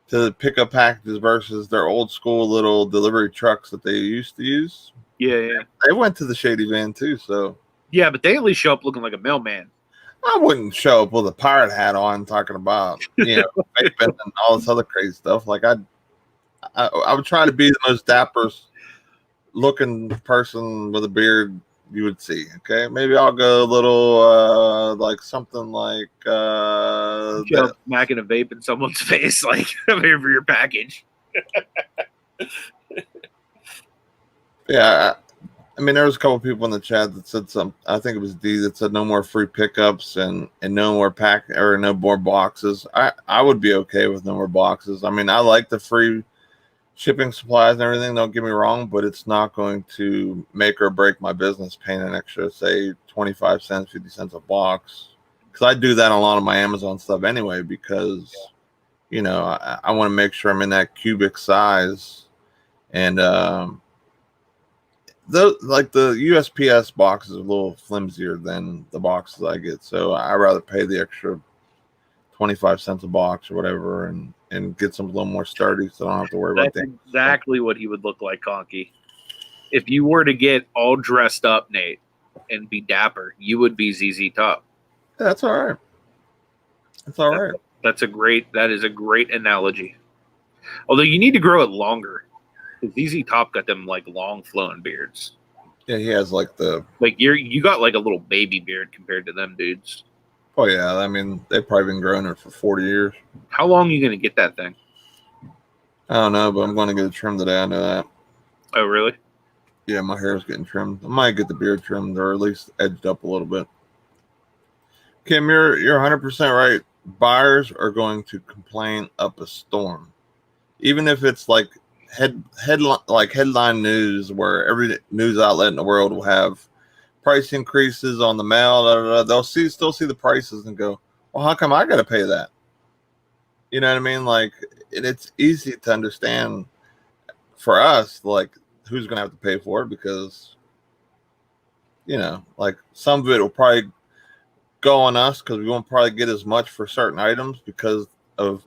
to pick up packages versus their old school little delivery trucks that they used to use. Yeah. They went to the shady van too, so. Yeah, but they at least show up looking like a mailman. I wouldn't show up with a pirate hat on talking about, you know, and all this other crazy stuff. Like I would try to be the most dapper looking person with a beard you would see. Okay, maybe I'll go a little like something like smacking a vape in someone's face, like I'm here for your package. Yeah, I mean, there was a couple people in the chat that said some. I think it was D that said no more free pickups and no more no more boxes. I would be okay with no more boxes. I mean, I like the free shipping supplies and everything. Don't get me wrong, but it's not going to make or break my business paying an extra, say, 25 cents, 50 cents a box. Because I do that on a lot of my Amazon stuff anyway. Because you know, I want to make sure I'm in that cubic size, and like the USPS box is a little flimsier than the boxes I get, so I rather pay the extra 25 cents a box or whatever, and get some a little more sturdy, so I don't have to worry about that. That's exactly what he would look like, Conky. If you were to get all dressed up, Nate, and be dapper, you would be ZZ Top. Yeah, that's all right. That's all right. That is a great analogy. Although you need to grow it longer. ZZ Top got them like long flowing beards. Yeah, he has like you got like a little baby beard compared to them dudes. Oh yeah, I mean they've probably been growing it for 40 years. How long are you gonna get that thing? I don't know, but I'm going to get it trimmed today. I know that. Oh really? Yeah, my hair is getting trimmed. I might get the beard trimmed or at least edged up a little bit. Kim, you're 100% right. Buyers are going to complain up a storm, even if it's like headline news where every news outlet in the world will have price increases on the mail. They'll still see the prices and go, well, how come I got to pay that? You know what I mean? Like, it's easy to understand for us, like, who's going to have to pay for it, because, you know, like some of it will probably go on us because we won't probably get as much for certain items because of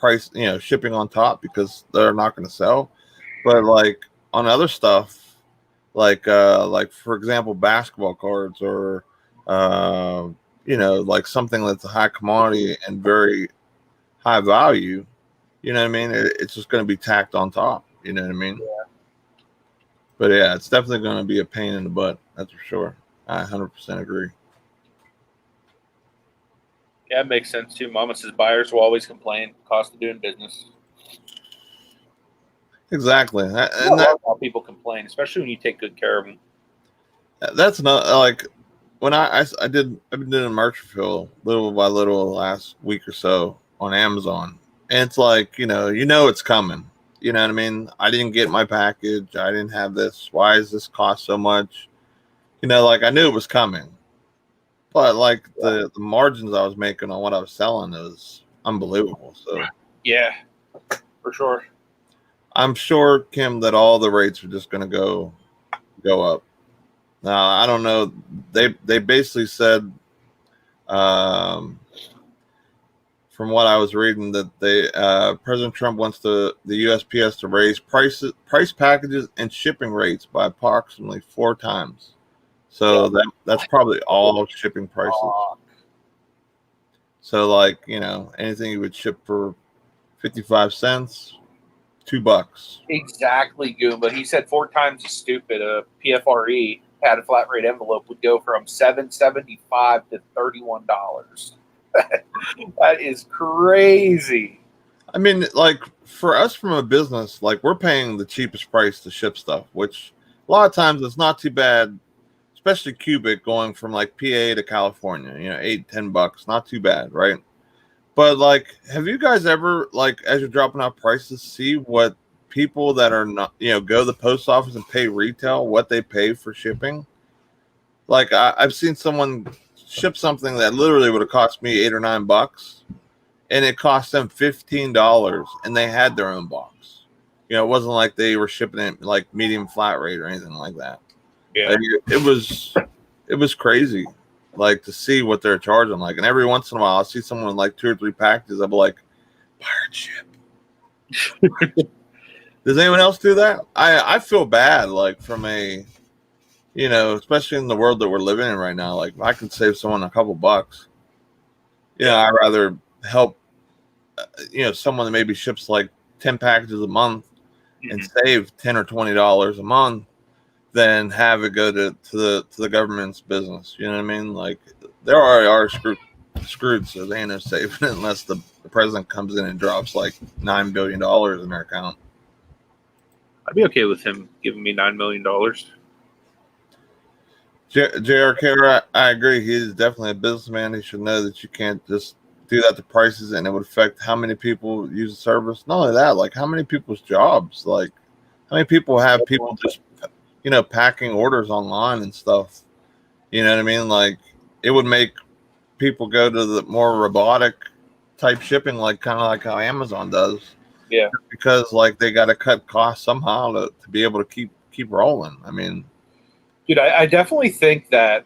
price, shipping on top because they're not going to sell. But like on other stuff, like for example, basketball cards or like something that's a high commodity and very high value, you know what I mean? It's just going to be tacked on top. You know what I mean? Yeah. But yeah, it's definitely going to be a pain in the butt. That's for sure. I 100% agree. Yeah, it makes sense too. Mama says buyers will always complain. Cost of doing business. Exactly. And that's how people complain, especially when you take good care of them. That's not like when I've been doing merch fulfill little by little the last week or so on Amazon, and it's like it's coming. You know what I mean? I didn't get my package. I didn't have this. Why does this cost so much? Like I knew it was coming, but like the margins I was making on what I was selling is unbelievable. So yeah, for sure. I'm sure, Kim, that all the rates are just going to go up. Now I don't know. They basically said, from what I was reading, that President Trump wants the USPS to raise price packages and shipping rates by approximately 4 times. So that's probably all shipping prices. So like anything you would ship for 55 cents, $2. Exactly, Goomba. He said 4 times is stupid. A PFRE had a flat rate envelope would go from $7.75 to $31. That is crazy. I mean, like for us from a business, like we're paying the cheapest price to ship stuff, which a lot of times it's not too bad, especially cubic going from like PA to California, $8-10, not too bad, right? But like, have you guys ever, like, as you're dropping out prices, see what people that are not, go to the post office and pay retail, what they pay for shipping? Like, I've seen someone ship something that literally would have cost me $8 or $9, and it cost them $15, and they had their own box. It wasn't like they were shipping it like medium flat rate or anything like that. Yeah, like, it was crazy. Like to see what they're charging, like, and every once in a while I'll see someone with like 2 or 3 packages. I'll be like, pirate ship. Does anyone else do that? I feel bad, like from a, especially in the world that we're living in right now. Like I could save someone a couple bucks. I'd rather help, someone that maybe ships like 10 packages a month and save $10 or $20 a month than have it go to the government's business. You know what I mean? Like they already are screwed, so they ain't no saving it unless the president comes in and drops like $9 billion in their account. I'd be okay with him giving me $9 million. JRK, I agree. He's definitely a businessman. He should know that you can't just do that to prices, and it would affect how many people use the service. Not only that, like how many people's jobs, like how many people have people just packing orders online and stuff. You know what I mean? Like it would make people go to the more robotic type shipping, like kind of like how Amazon does. Yeah, because like they got to cut costs somehow to be able to keep rolling. I mean, dude, I definitely think that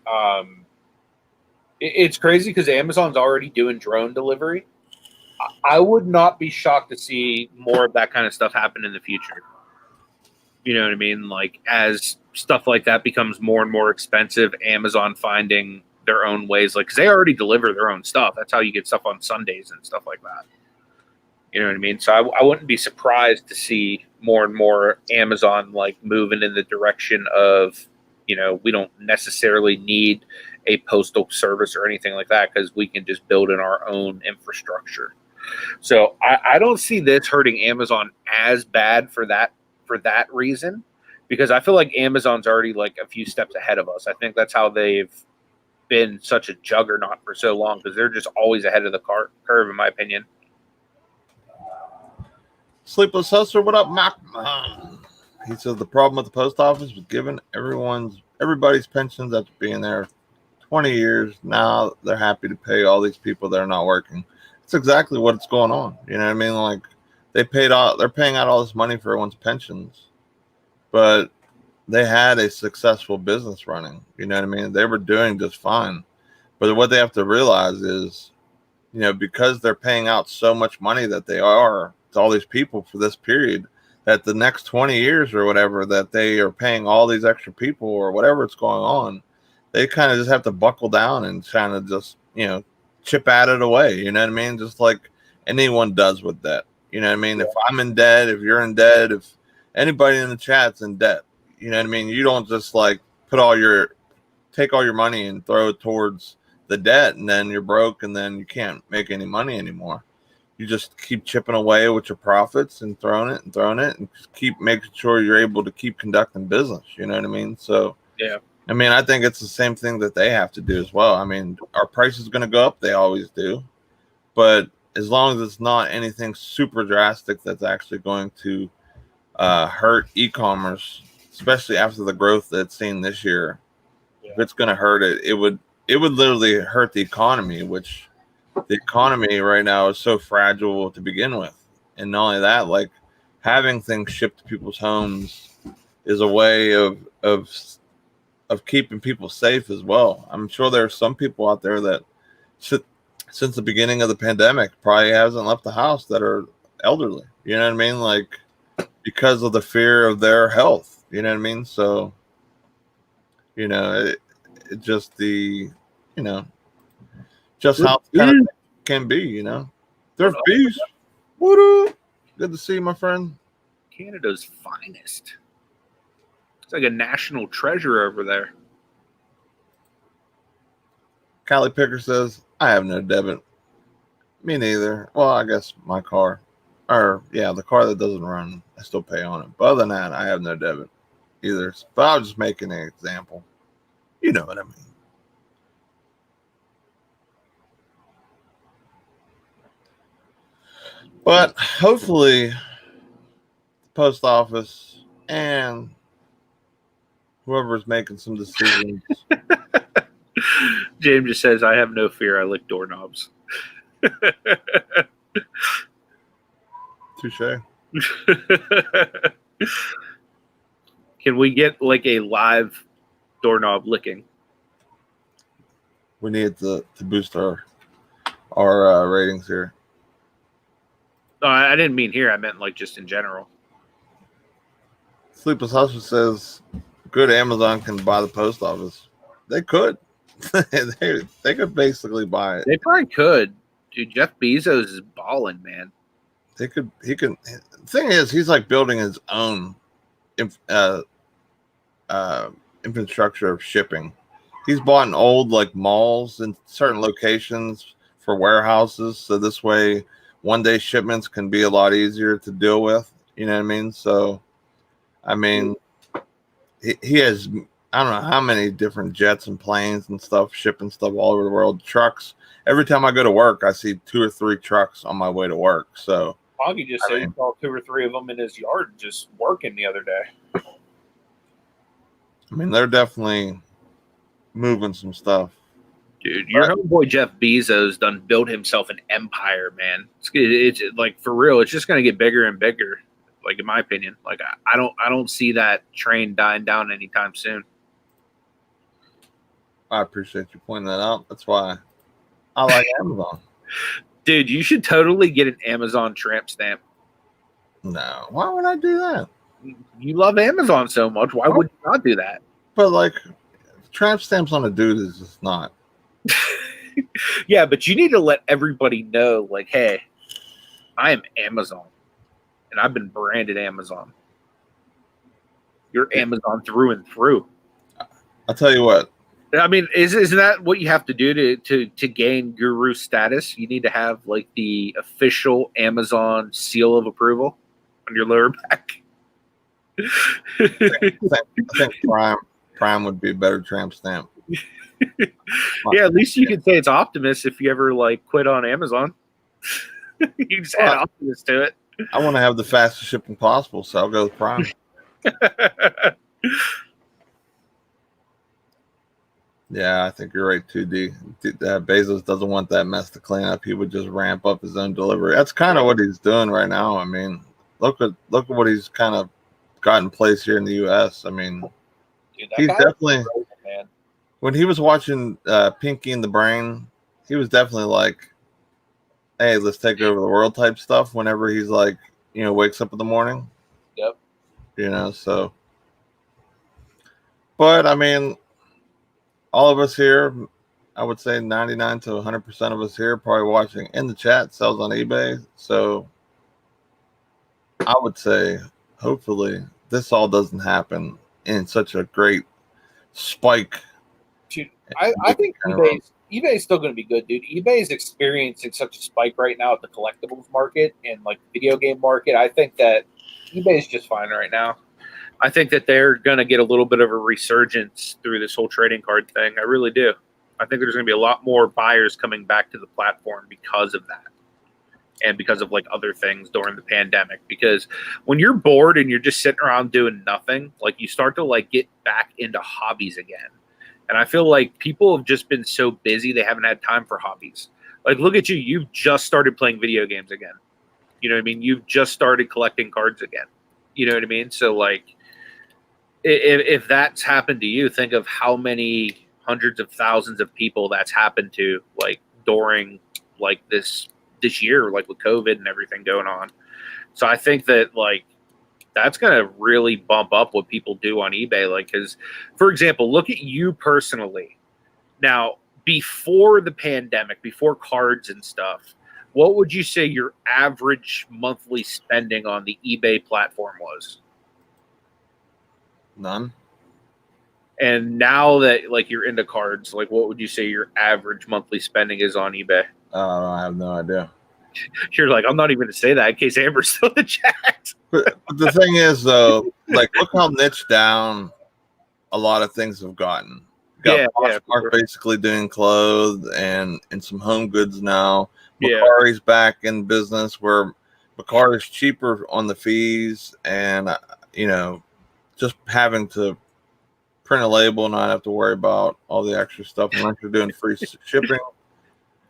it's crazy because Amazon's already doing drone delivery. I would not be shocked to see more of that kind of stuff happen in the future. You know what I mean? Like as stuff like that becomes more and more expensive, Amazon finding their own ways, like because they already deliver their own stuff. That's how you get stuff on Sundays and stuff like that. You know what I mean? So I wouldn't be surprised to see more and more Amazon like moving in the direction of, we don't necessarily need a postal service or anything like that because we can just build in our own infrastructure. So I don't see this hurting Amazon as bad for that reason, because I feel like Amazon's already like a few steps ahead of us. I think that's how they've been such a juggernaut for so long, because they're just always ahead of the curve, in my opinion. Sleepless Hustler, what up, Mac? He says the problem with the post office was giving everybody's pensions after being there 20 years. Now they're happy to pay all these people that are not working. It's exactly what's going on. You know what I mean? Like they're paying out all this money for everyone's pensions, but they had a successful business running. You know what I mean? They were doing just fine. But what they have to realize is, because they're paying out so much money that they are to all these people for this period, that the next 20 years or whatever that they are paying all these extra people or whatever it's going on, they kind of just have to buckle down and kind of just, chip at it away. You know what I mean? Just like anyone does with debt. You know what I mean? Yeah. If I'm in debt, if you're in debt, if anybody in the chat's in debt, you know what I mean? You don't just like take all your money and throw it towards the debt and then you're broke and then you can't make any money anymore. You just keep chipping away with your profits and throwing it and just keep making sure you're able to keep conducting business. You know what I mean? So, yeah. I mean, I think it's the same thing that they have to do as well. I mean, our price is going to go up. They always do. But as long as it's not anything super drastic that's actually going to hurt e-commerce, especially after the growth that's seen this year, if it's going to hurt it, it would literally hurt the economy, which the economy right now is so fragile to begin with. And not only that, like having things shipped to people's homes is a way of keeping people safe as well. I'm sure there are some people out there that since the beginning of the pandemic probably hasn't left the house that are elderly. You know what I mean? Like because of the fear of their health. You know what I mean? So, it just just how it kind of can be, There's bees. What up? Good to see you, my friend. Canada's finest. It's like a national treasure over there. Callie Picker says, I have no debit. Me neither. Well, I guess my car. Or, yeah, the car that doesn't run, I still pay on it. But other than that, I have no debit either. But I was just making an example. You know what I mean. But hopefully, the post office and whoever's making some decisions. James just says, I have no fear. I lick doorknobs. Touche. Can we get like a live doorknob licking? We need to boost our ratings here. No, I didn't mean here. I meant like just in general. Sleepless Hustler says, good Amazon can buy the post office. They could. they could basically buy it. They probably could. Dude, Jeff Bezos is balling, man. He can. The thing is, he's like building his own infrastructure of shipping. He's bought an old like malls in certain locations for warehouses. So this way, one day shipments can be a lot easier to deal with. You know what I mean? So, I mean, he has, I don't know how many different jets and planes and stuff, shipping stuff all over the world. Trucks. Every time I go to work, I see 2 or 3 trucks on my way to work. So, Foggy just said he saw 2 or 3 of them in his yard just working the other day. I mean, they're definitely moving some stuff. Dude, your homeboy Jeff Bezos done built himself an empire, man. It's like for real. It's just gonna get bigger and bigger. Like in my opinion, like I don't see that train dying down anytime soon. I appreciate you pointing that out. That's why I like Amazon. Dude, you should totally get an Amazon tramp stamp. No, why would I do that? You love Amazon so much. Why would you not do that? But like, tramp stamps on a dude is just not. Yeah, but you need to let everybody know, like, hey, I am Amazon, and I've been branded Amazon. You're Amazon through and through. I'll tell you what. I mean, isn't that what you have to do to gain guru status? You need to have like the official Amazon seal of approval on your lower back. I think Prime would be a better tramp stamp. Yeah, at least you can say it's Optimus if you ever like quit on Amazon. You just add Optimus to it. I want to have the fastest shipping possible, so I'll go with Prime. Yeah, I think you're right too, D. Bezos doesn't want that mess to clean up. He would just ramp up his own delivery. That's kind of what he's doing right now. I mean, look at what he's kind of got in place here in the U.S. I mean, Dude, he's definitely frozen, man. when he was watching Pinky and the Brain, he was definitely like, "Hey, let's take over the world" type stuff. Whenever he's like, wakes up in the morning. Yep. So. But I mean, all of us here, I would say 99 to 100% of us here probably watching in the chat sells on eBay. So I would say, hopefully, this all doesn't happen in such a great spike. Dude, I think eBay's still going to be good, dude. eBay is experiencing such a spike right now at the collectibles market and like video game market. I think that eBay is just fine right now. I think that they're going to get a little bit of a resurgence through this whole trading card thing. I really do. I think there's going to be a lot more buyers coming back to the platform because of that, and because of like other things during the pandemic. Because when you're bored and you're just sitting around doing nothing, like you start to like get back into hobbies again. And I feel like people have just been so busy they haven't had time for hobbies. Like, look at you. You've just started playing video games again. You know what I mean? You've just started collecting cards again. You know what I mean? So like, if that's happened to you, think of how many hundreds of thousands of people that's happened to, like during like this year, like with COVID and everything going on. So I think that like that's going to really bump up what people do on eBay. Like, because for example, look at you personally. Now, before the pandemic, before cards and stuff, what would you say your average monthly spending on the eBay platform was? None. And now that like you're into cards, like what would you say your average monthly spending is on eBay? I have no idea. You're like, I'm not even going to say that in case Amber's still in the chat. But the thing is, though, like, look how niche down a lot of things have gotten. Poshmark basically doing clothes and some home goods now. Macari's back in business where Macari's cheaper on the fees and, just having to print a label and not have to worry about all the extra stuff unless you're doing free shipping.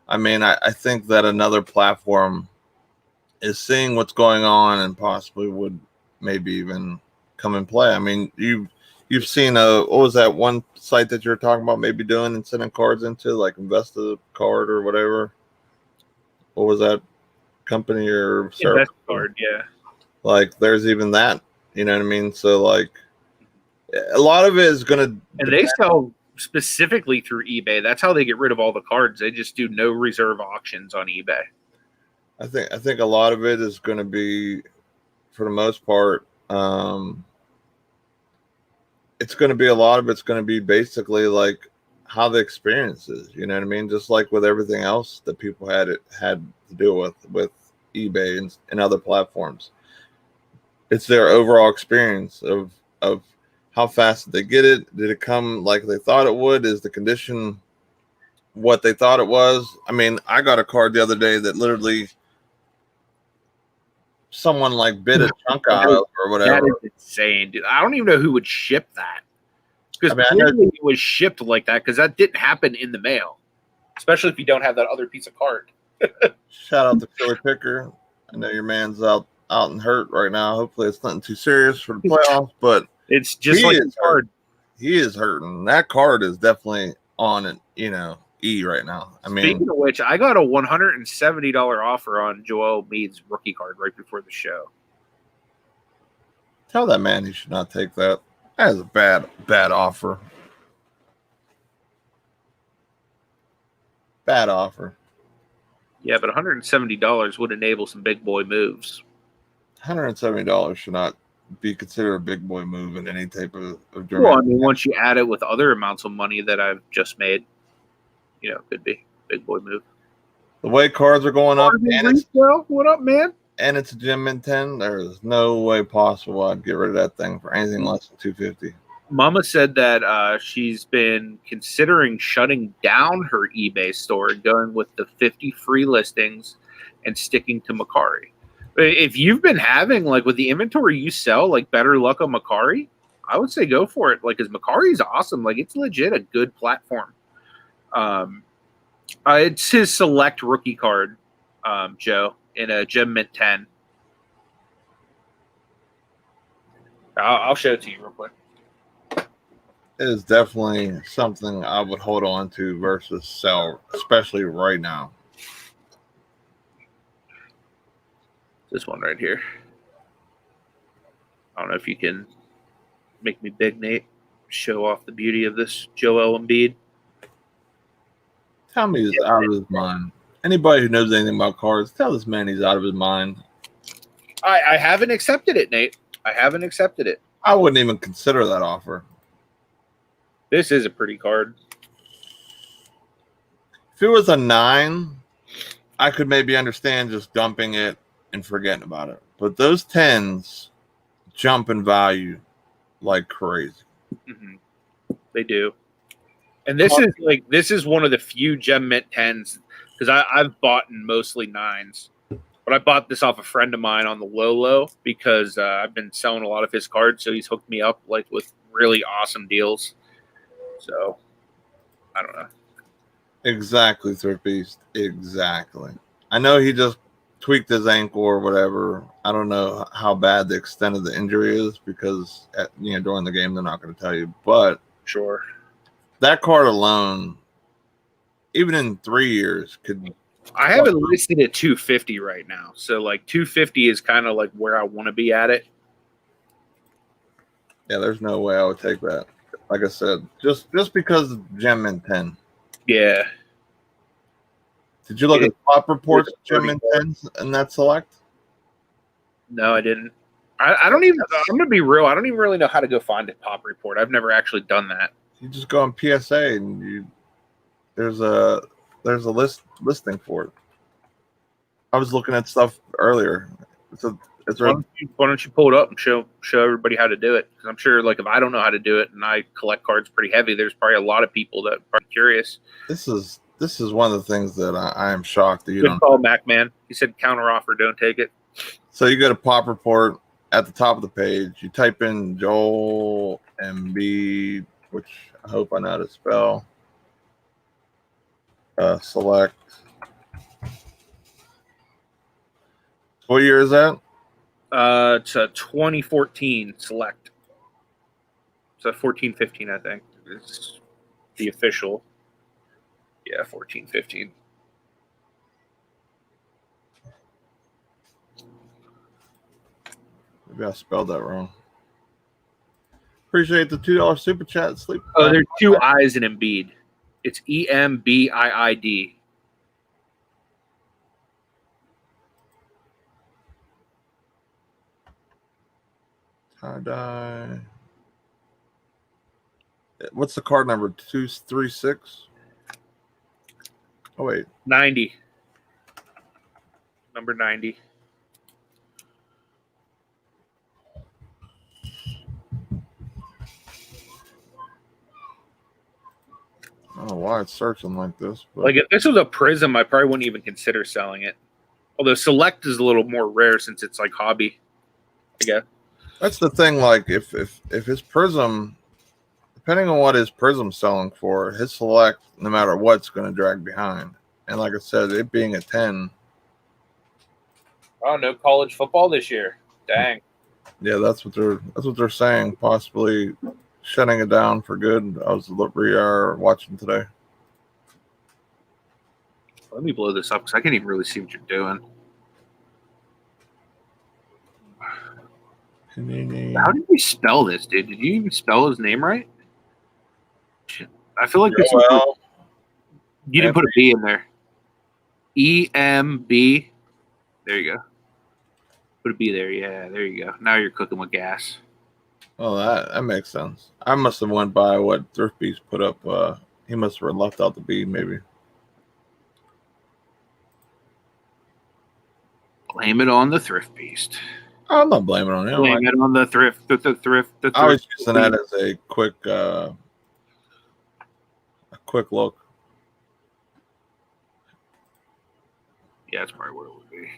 I mean, I think that another platform is seeing what's going on and possibly would maybe even come and play. I mean, you've seen what was that one site that you're talking about maybe doing and sending cards into, like Investa Card or whatever? What was that company or Investa Card? Yeah. Like, there's even that. You know what I mean? So like, a lot of it is going to. And they sell specifically through eBay. That's how they get rid of all the cards. They just do no reserve auctions on eBay. I think a lot of it is going to be, for the most part, it's going to be a lot of it's going to be basically like how the experience is. You know what I mean? Just like with everything else that people had to deal with eBay and other platforms. It's their overall experience of how fast did they get it? Did it come like they thought it would? Is the condition what they thought it was? I mean, I got a card the other day that literally someone like bit a chunk out of or whatever. That is insane, dude. I don't even know who would ship that. Because clearly it was shipped like that because that didn't happen in the mail. Especially if you don't have that other piece of card. Shout out to Philly Picker. I know your man's out and hurt right now. Hopefully it's nothing too serious for the playoffs, but it's just like a card. He is hurting. That card is definitely on it, E right now. I mean, speaking of which, I got a $170 offer on Joel Mead's rookie card right before the show. Tell that man he should not take that. That is a bad offer. Bad offer. Yeah, but $170 would enable some big boy moves. $170 should not be considered a big boy move in any type of dramatic. Well, I mean, once you add it with other amounts of money that I've just made, could be big boy move. The way cards are going up, and what up, man? And it's a Gem Mint 10. There's no way possible I'd get rid of that thing for anything less than $250. Mama said that she's been considering shutting down her eBay store and going with the 50 free listings and sticking to Macari. If you've been having, like, with the inventory you sell, like, better luck on Macari, I would say go for it. Like, because Macari's awesome. Like, it's legit a good platform. It's his select rookie card, Joe, in a Gem Mint 10. I'll show it to you real quick. It is definitely something I would hold on to versus sell, especially right now. This one right here. I don't know if you can make me big, Nate. Show off the beauty of this Joel Embiid. Tell me he's out of his mind. Anybody who knows anything about cards, tell this man he's out of his mind. I haven't accepted it, Nate. I haven't accepted it. I wouldn't even consider that offer. This is a pretty card. If it was a 9, I could maybe understand just dumping it and forgetting about it. But those 10s jump in value like crazy. Mm-hmm. They do. And this is one of the few Gem Mint 10s because I've bought in mostly 9s. But I bought this off a friend of mine on the low because I've been selling a lot of his cards, so he's hooked me up like with really awesome deals. So I don't know. Exactly, Thrift Beast. Exactly. I know he just tweaked his ankle or whatever. I don't know how bad the extent of the injury is because during the game they're not going to tell you. But sure, that card alone, even in 3 years, could. I have it listed at 250 right now, so like 250 is kind of like where I want to be at it. Yeah, there's no way I would take that. Like I said, just because of Gem Mint 10. Yeah. Did you look at pop reports of Gem Mint 10s in that select? No, I didn't. I don't even. I'm gonna be real. I don't even really know how to go find a pop report. I've never actually done that. You just go on PSA and there's a listing for it. I was looking at stuff earlier. Why don't you pull it up and show everybody how to do it? Because I'm sure, like, if I don't know how to do it and I collect cards pretty heavy, there's probably a lot of people that are curious. This is one of the things that I am shocked that you Good don't. call, Mac man. He said counter offer, don't take it. So you go to pop report at the top of the page. You type in Joel Embiid, which I hope I know how to spell. Select. What year is that? It's a 2014 select. It's a 14-15, I think. It's the official. Yeah, 14-15. Maybe I spelled that wrong. Appreciate the $2 super chat. Sleep. Oh, there's 2 I's in Embiid. It's EMBIID. Tie-dye. What's the card number? 236? Oh, wait. 90. Number 90. I don't know why it's searching like this. But Like, if this was a Prism, I probably wouldn't even consider selling it. Although Select is a little more rare since it's like hobby, I guess. that's the thing. Like, if his Prism, depending on what his Prism's selling for, his Select, no matter what's going to drag behind. And like I said, it being a 10. Oh, no college football this year. Dang. Yeah, that's what they're saying. Possibly shutting it down for good. I was watching today. Let me blow this up because I can't even really see what you're doing. How did we spell this, dude? Did you even spell his name right? Shit. I feel like this Well, you didn't put a B in there. EMB. There you go. Put a B there. Yeah, there you go. Now you're cooking with gas. well, that makes sense. I must have went by what Thrift Beast put up. He must have left out the B, maybe. Blame it on the Thrift Beast. I'm not blaming on him. Blame it on the thrift. The thrift. I was using that as a quick look. Yeah, that's probably what it would be.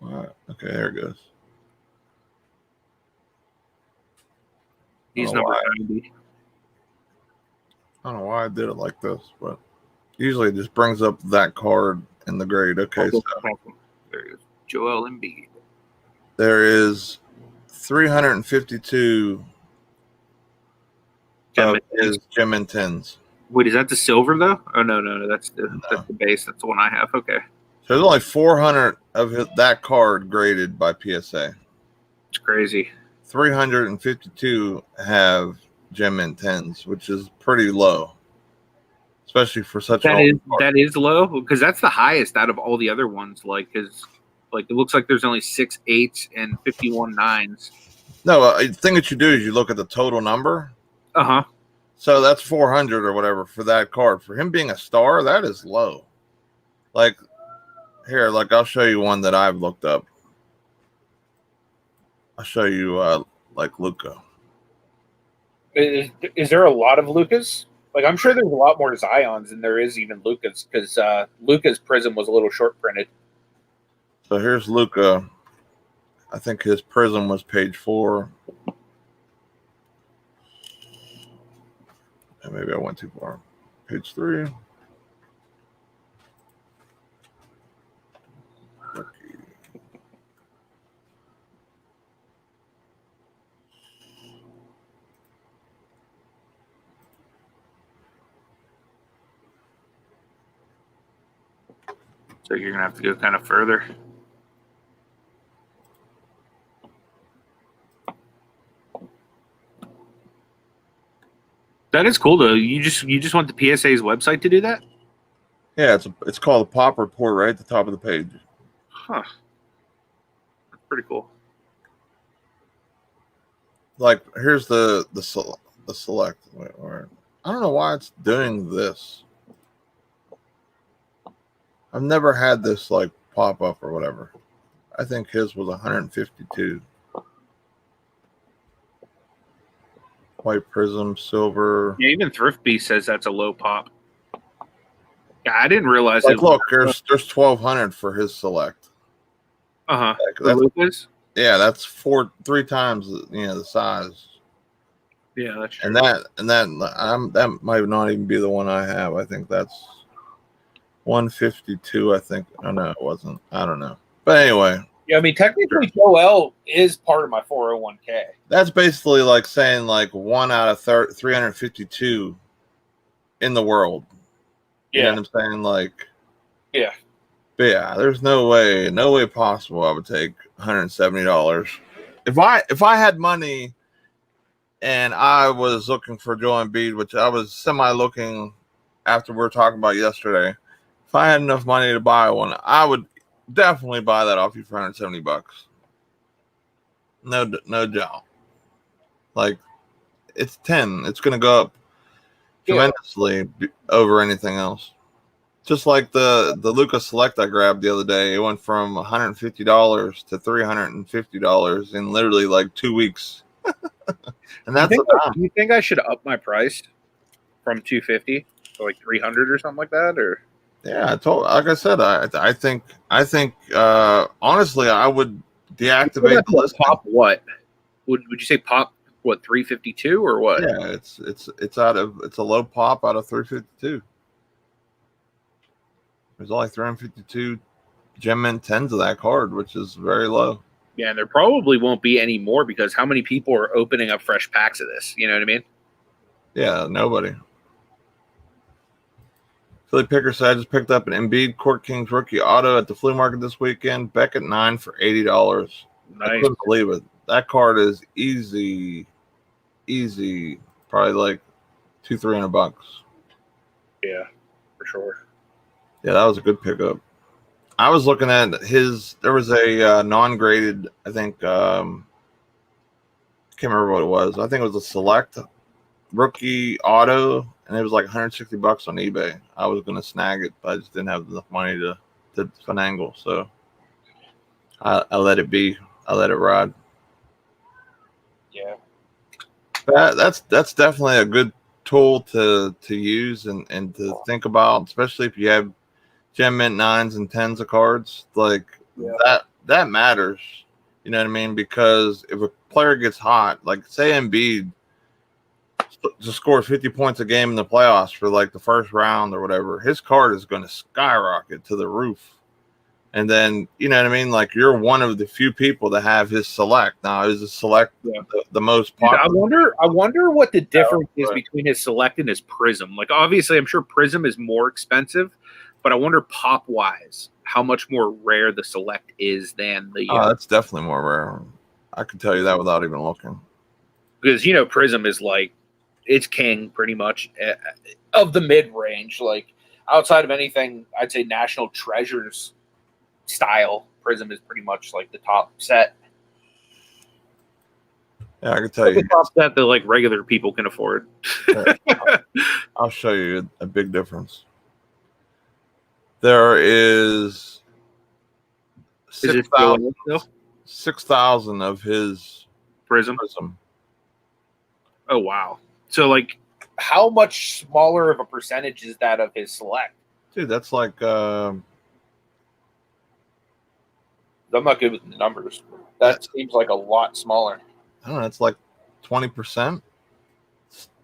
All right. Okay, there it goes. He's Oh, number wow. 90. I don't know why I did it like this, but usually it just brings up that card in the grade. Okay, so There it is. Joel Embiid. there is 352 is Gem and Tens. Wait, is that the silver though? Oh no, that's the base. That's the one I have. Okay. So there's only 400 of that card graded by PSA. It's crazy. 352 have Gem and Tens, which is pretty low, especially for such that is low because that's the highest out of all the other ones. Like, because it looks like there's only 6 8s and 51 9s. No, the thing that you do is you look at the total number. So that's 400 or whatever for that card. For him being a star, that is low. Like, here, like, I'll show you one that I've looked up. I'll show you, like, Luca. Is there a lot of Lucas? Like, I'm sure there's a lot more Zions than there is even Lucas, because Luca's Prism was a little short printed. So here's Luca. I think his Prism was page 4. And maybe I went too far. Page 3. So you're gonna have to go kind of further. That is cool though. You just want the PSA's website to do that? Yeah, it's called the Pop Report right at the top of the page. Huh. That's pretty cool. Like, here's the select. Wait, I don't know why it's doing this. I've never had this like pop up or whatever. I think his was 152. White Prism, silver. Yeah, even Thrift Beast says that's a low pop. Yeah, I didn't realize. Like, look, there's 1,200 for his select. Lucas? Yeah, that's 3 times the size. Yeah, that's true. And that might not even be the one I have. I think that's 152. I think. Oh no, it wasn't. I don't know. But anyway. Yeah, I mean, technically, Joel is part of my 401k. That's basically like saying like 1 out of 352 in the world. You know what I'm saying? Like, yeah. But yeah, there's no way possible I would take $170. If I had money and I was looking for Joel Embiid, which I was semi looking after we were talking about yesterday, if I had enough money to buy one, I would definitely buy that off you for $170. No doubt. Like, it's 10. It's going to go up tremendously over anything else. Just like the Lucas Select I grabbed the other day, it went from $150 to $350 in literally like 2 weeks. And that's you think I should up my price from $250 to like $300 or something like that? Or yeah, like I said, I think honestly I would deactivate the listing. Pop what? Would you say pop what 352 or what? Yeah, it's a low pop out of 352. There's only 352 Gem and 10s of that card, which is very low. Yeah, and there probably won't be any more because how many people are opening up fresh packs of this? You know what I mean? Yeah, nobody. Philly Picker said I just picked up an Embiid Court Kings rookie auto at the flea market this weekend. Beckett 9 for $80. Nice. I couldn't believe it. That card is easy, probably like $200-300. Yeah, for sure. Yeah, that was a good pickup. I was looking at there was a non-graded, I think, can't remember what it was. I think it was a select rookie auto, and it was like $160 on eBay. I was going to snag it, but I just didn't have enough money to finagle. So I let it be. I let it ride. Yeah. That's definitely a good tool to use and to think about, especially if you have Gem Mint 9s and 10s of cards. Like, that matters. You know what I mean? Because if a player gets hot, like say Embiid just scores 50 points a game in the playoffs for like the first round or whatever, his card is going to skyrocket to the roof. And then, you know what I mean? Like, you're one of the few people that have his select. Now, is the select the most popular? I wonder what the difference is between his select and his prism. Like, obviously, I'm sure prism is more expensive, but I wonder pop wise how much more rare the select is than the. That's definitely more rare. I can tell you that without even looking. Because prism is like it's king pretty much Of the mid range, like outside of anything, I'd say National Treasures style prism is pretty much like the top set. Yeah, I can tell you the top set that like regular people can afford. I'll show you a big difference. There is 6,000 of his prism. Oh wow! So like, how much smaller of a percentage is that of his select? Dude, that's like I'm not good with the numbers. That seems like a lot smaller. I don't know. It's like 20%.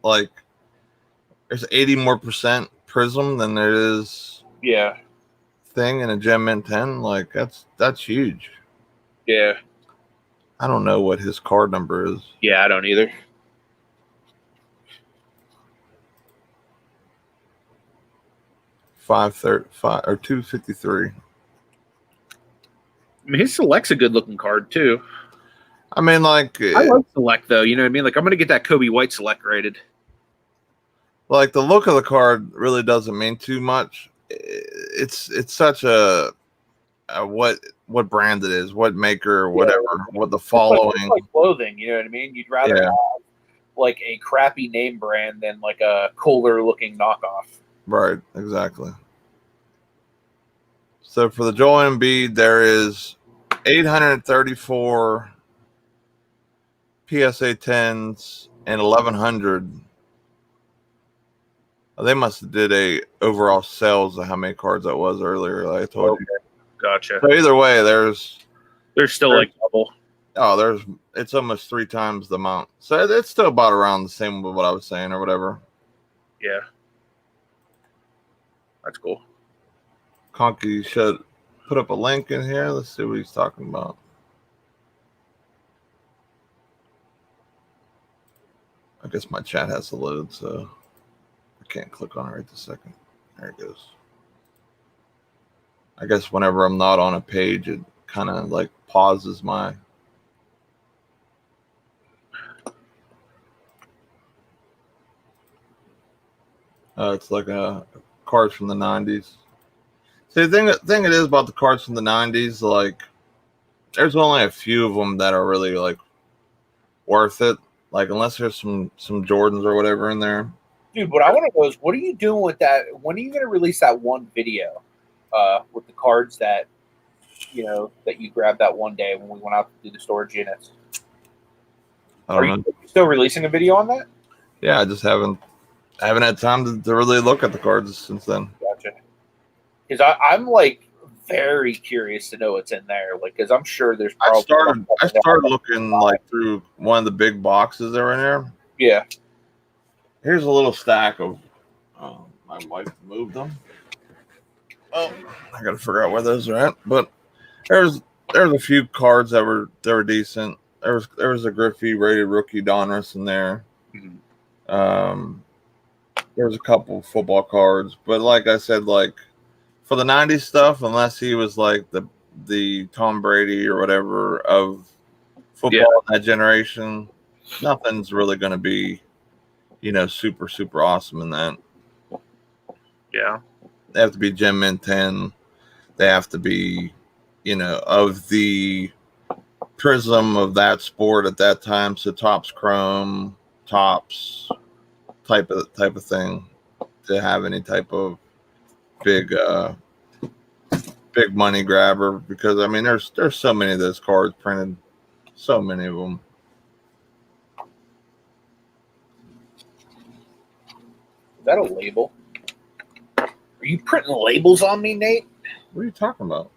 Like, there's 80 more percent prism than there is thing in a Gem Mint 10. Like, that's huge. Yeah. I don't know what his card number is. Yeah, I don't either. $535 or $253. I mean, his select's a good looking card too. I mean, like, I like select though. You know what I mean? Like, I'm gonna get that Kobe White select rated. Like, the look of the card really doesn't mean too much. It's such a what brand it is, what maker, whatever, what the following. It's like clothing, you know what I mean? You'd rather have like a crappy name brand than like a cooler looking knockoff. Right, exactly. So for the Joel Embiid, there is 834 PSA 10s and 1,100. They must have did a overall sales of how many cards that was earlier. Like I told you. Gotcha. So either way, there's still like double. Oh, it's almost 3 times the amount. So it's still about around the same with what I was saying or whatever. Yeah. That's cool. Conky should put up a link in here. Let's see what he's talking about. I guess my chat has to load, so I can't click on it right this second. There it goes. I guess whenever I'm not on a page, it kind of like pauses my. It's like a cards from the 90s. See, the thing it is about the cards from the 90s, like, there's only a few of them that are really like worth it. Like, unless there's some Jordans or whatever in there. Dude, what I want to know is, what are you doing with that? When are you going to release that one video with the cards that that you grabbed that one day when we went out to do the storage units? Are you still releasing a video on that? Yeah, I just haven't had time to really look at the cards since then. Gotcha. Because I'm like very curious to know what's in there. Like, because I'm sure there's probably. I started looking like through one of the big boxes that were in there. Yeah. Here's a little stack of. My wife moved them. Oh, I got to figure out where those are at. But there's a few cards that were decent. There was a Griffey rated rookie Donruss in there. Mm-hmm. There was a couple football cards, but like I said, like for the 90s stuff, unless he was like the Tom Brady or whatever of football in that generation, nothing's really going to be, super, super awesome in that. Yeah. They have to be Gem Mint 10. They have to be, of the prism of that sport at that time. So Topps Chrome, Topps type of thing to have any type of big money grabber, because I mean there's so many of those cards printed, so many of them. Is that a label? Are you printing labels on me, Nate? What are you talking about?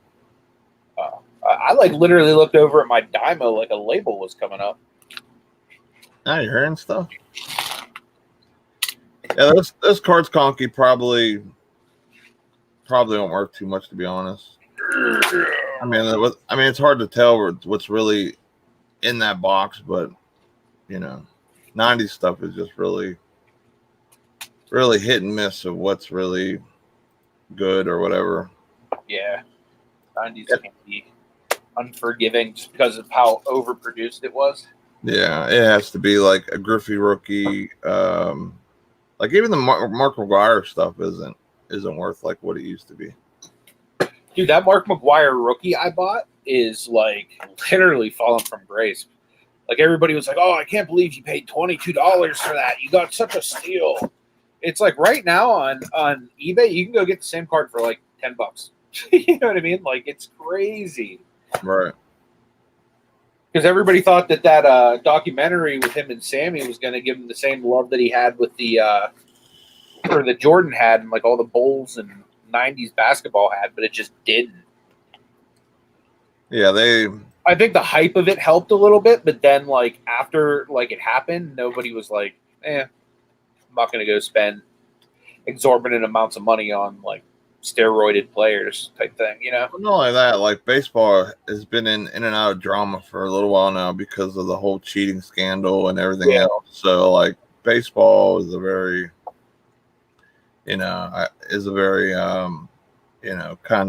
I like literally looked over at my Dymo like a label was coming up. Now you're hearing stuff. Yeah, those cards, Conky, probably won't work too much, to be honest. It's hard to tell what's really in that box, but 90s stuff is just really, really hit and miss of what's really good or whatever. Yeah, 90s can be unforgiving just because of how overproduced it was. Yeah, it has to be like a Griffey rookie. Like even the Mark McGuire stuff isn't worth like what it used to be. Dude, that Mark McGuire rookie I bought is like literally falling from grace. Like everybody was like, "Oh, I can't believe you paid $22 for that. You got such a steal." It's like right now on eBay, you can go get the same card for like $10. You know what I mean? Like it's crazy. Right. Because everybody thought that documentary with him and Sammy was going to give him the same love that he had with or that Jordan had and like all the Bulls and 90s basketball had, but it just didn't. Yeah, I think the hype of it helped a little bit, but then like after like it happened, nobody was like, I'm not going to go spend exorbitant amounts of money on like steroided players type thing, Not only that, like baseball has been in and out of drama for a little while now because of the whole cheating scandal and everything else. So like baseball is a very, kind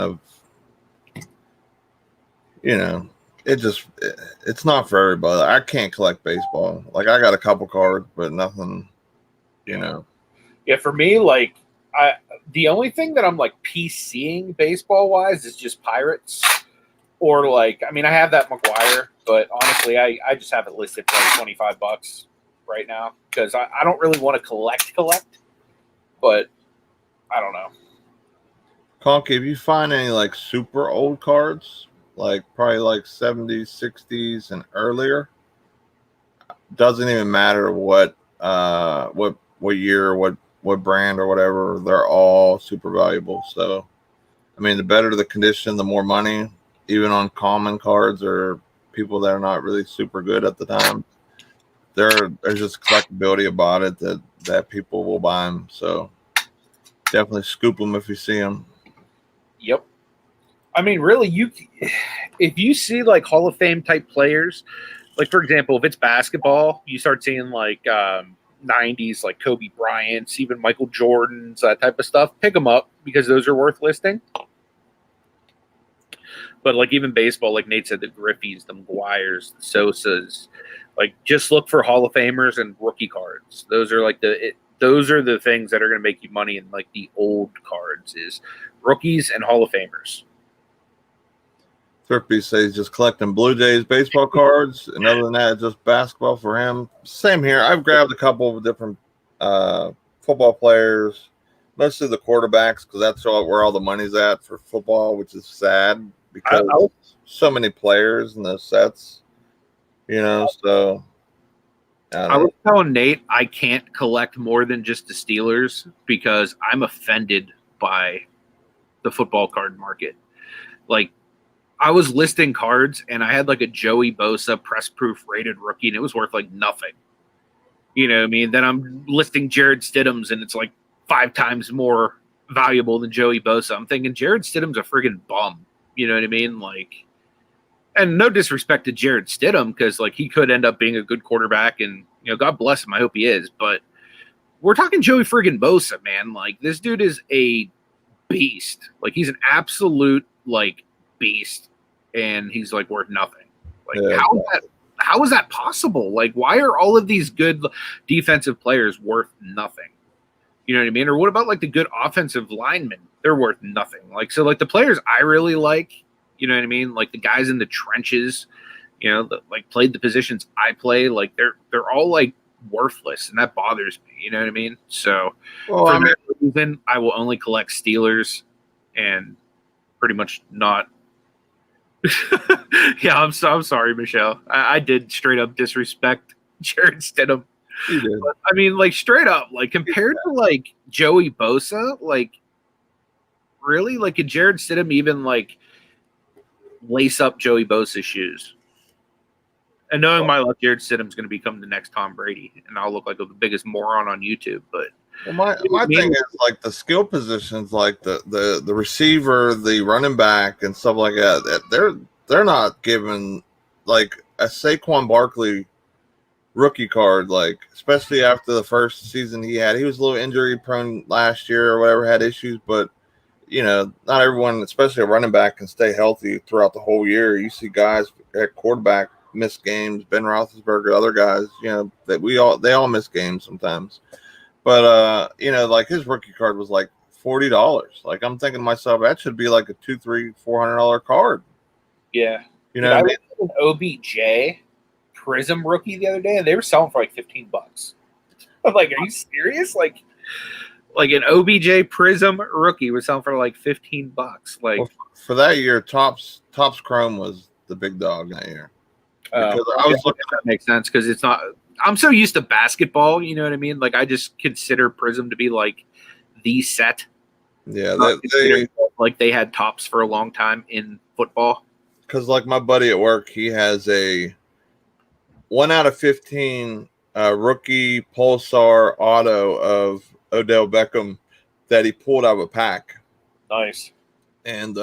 of, it's not for everybody. I can't collect baseball. Like I got a couple cards, but nothing, Yeah, for me, like the only thing that I'm like PCing baseball wise is just Pirates, or like I have that McGuire, but honestly, I just have it listed for like $25 right now because I don't really want to collect, but I don't know. Conky, if you find any like super old cards, like probably like 70s, 60s, and earlier, doesn't even matter what year, what brand or whatever, they're all super valuable. So, the better the condition, the more money, even on common cards or people that are not really super good at the time. There's just collectability about it that people will buy them. So definitely scoop them if you see them. Yep. Really, if you see like Hall of Fame type players, like for example, if it's basketball, you start seeing like 90s, like Kobe Bryant's, even Michael Jordan's, that type of stuff. Pick them up because those are worth listing. But like even baseball, like Nate said, the Griffeys, the McGuires, the Sosas, like just look for Hall of Famers and rookie cards. Those are like those are the things that are going to make you money in like the old cards is rookies and Hall of Famers. Thrifty says just collecting Blue Jays baseball cards, and other than that, just basketball for him. Same here. I've grabbed a couple of different football players, mostly the quarterbacks, because that's where all the money's at for football, which is sad because so many players in those sets. So I was telling Nate I can't collect more than just the Steelers because I'm offended by the football card market. Like, I was listing cards and I had like a Joey Bosa press proof rated rookie and it was worth like nothing. You know what I mean? Then I'm listing Jared Stidham's and it's like 5 times more valuable than Joey Bosa. I'm thinking Jared Stidham's a friggin' bum. You know what I mean? Like, and no disrespect to Jared Stidham because like he could end up being a good quarterback and God bless him. I hope he is. But we're talking Joey friggin' Bosa, man. Like this dude is a beast. Like he's an absolute like beast, and he's like worth nothing. Like how is that possible? Like why are all of these good defensive players worth nothing? You know what I mean? Or what about like the good offensive linemen? They're worth nothing. Like so like the players I really like, you know what I mean? Like the guys in the trenches, that like played the positions I play, like they're all like worthless, and that bothers me. You know what I mean? So for that reason, I will only collect Steelers and pretty much not. Yeah, I'm sorry, Michelle. I did straight up disrespect Jared Stidham. You did. But, like straight up, like compared to like Joey Bosa, like really, like could Jared Stidham even like lace up Joey Bosa's shoes? And knowing my luck, Jared Stidham's going to become the next Tom Brady, and I'll look like the biggest moron on YouTube. But Well, my thing is like the skill positions, like the receiver, the running back, and stuff like that. They're not given like a Saquon Barkley rookie card, like especially after the first season he had. He was a little injury prone last year or whatever, had issues, but not everyone, especially a running back, can stay healthy throughout the whole year. You see guys at quarterback miss games, Ben Roethlisberger, other guys, they all miss games sometimes. But like his rookie card was like $40. Like I'm thinking to myself, that should be like a $200-$400 card. Yeah. You know what I mean? An OBJ Prism rookie the other day, and they were selling for like $15. I'm like, are you serious? Like an OBJ Prism rookie was selling for like $15. Like for that year, Topps Chrome was the big dog that year. Because I was looking. That makes sense because it's not. I'm so used to basketball, you know what I mean? Like I just consider Prism to be like the set. Yeah, they had Topps for a long time in football. Because like my buddy at work, he has a 1 out of 15 rookie Pulsar auto of Odell Beckham that he pulled out of a pack. Nice. And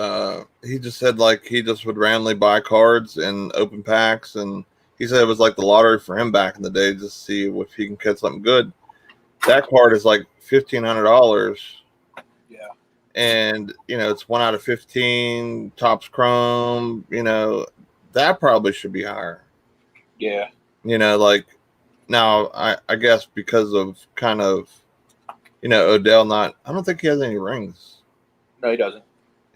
he just said like he just would randomly buy cards and open packs, and he said it was like the lottery for him back in the day, just to see if he can catch something good. That card is like $1,500. Yeah. And it's 1 out of 15 Topps Chrome. That probably should be higher. Yeah. Like now I guess because of kind of Odell I don't think he has any rings. No, he doesn't.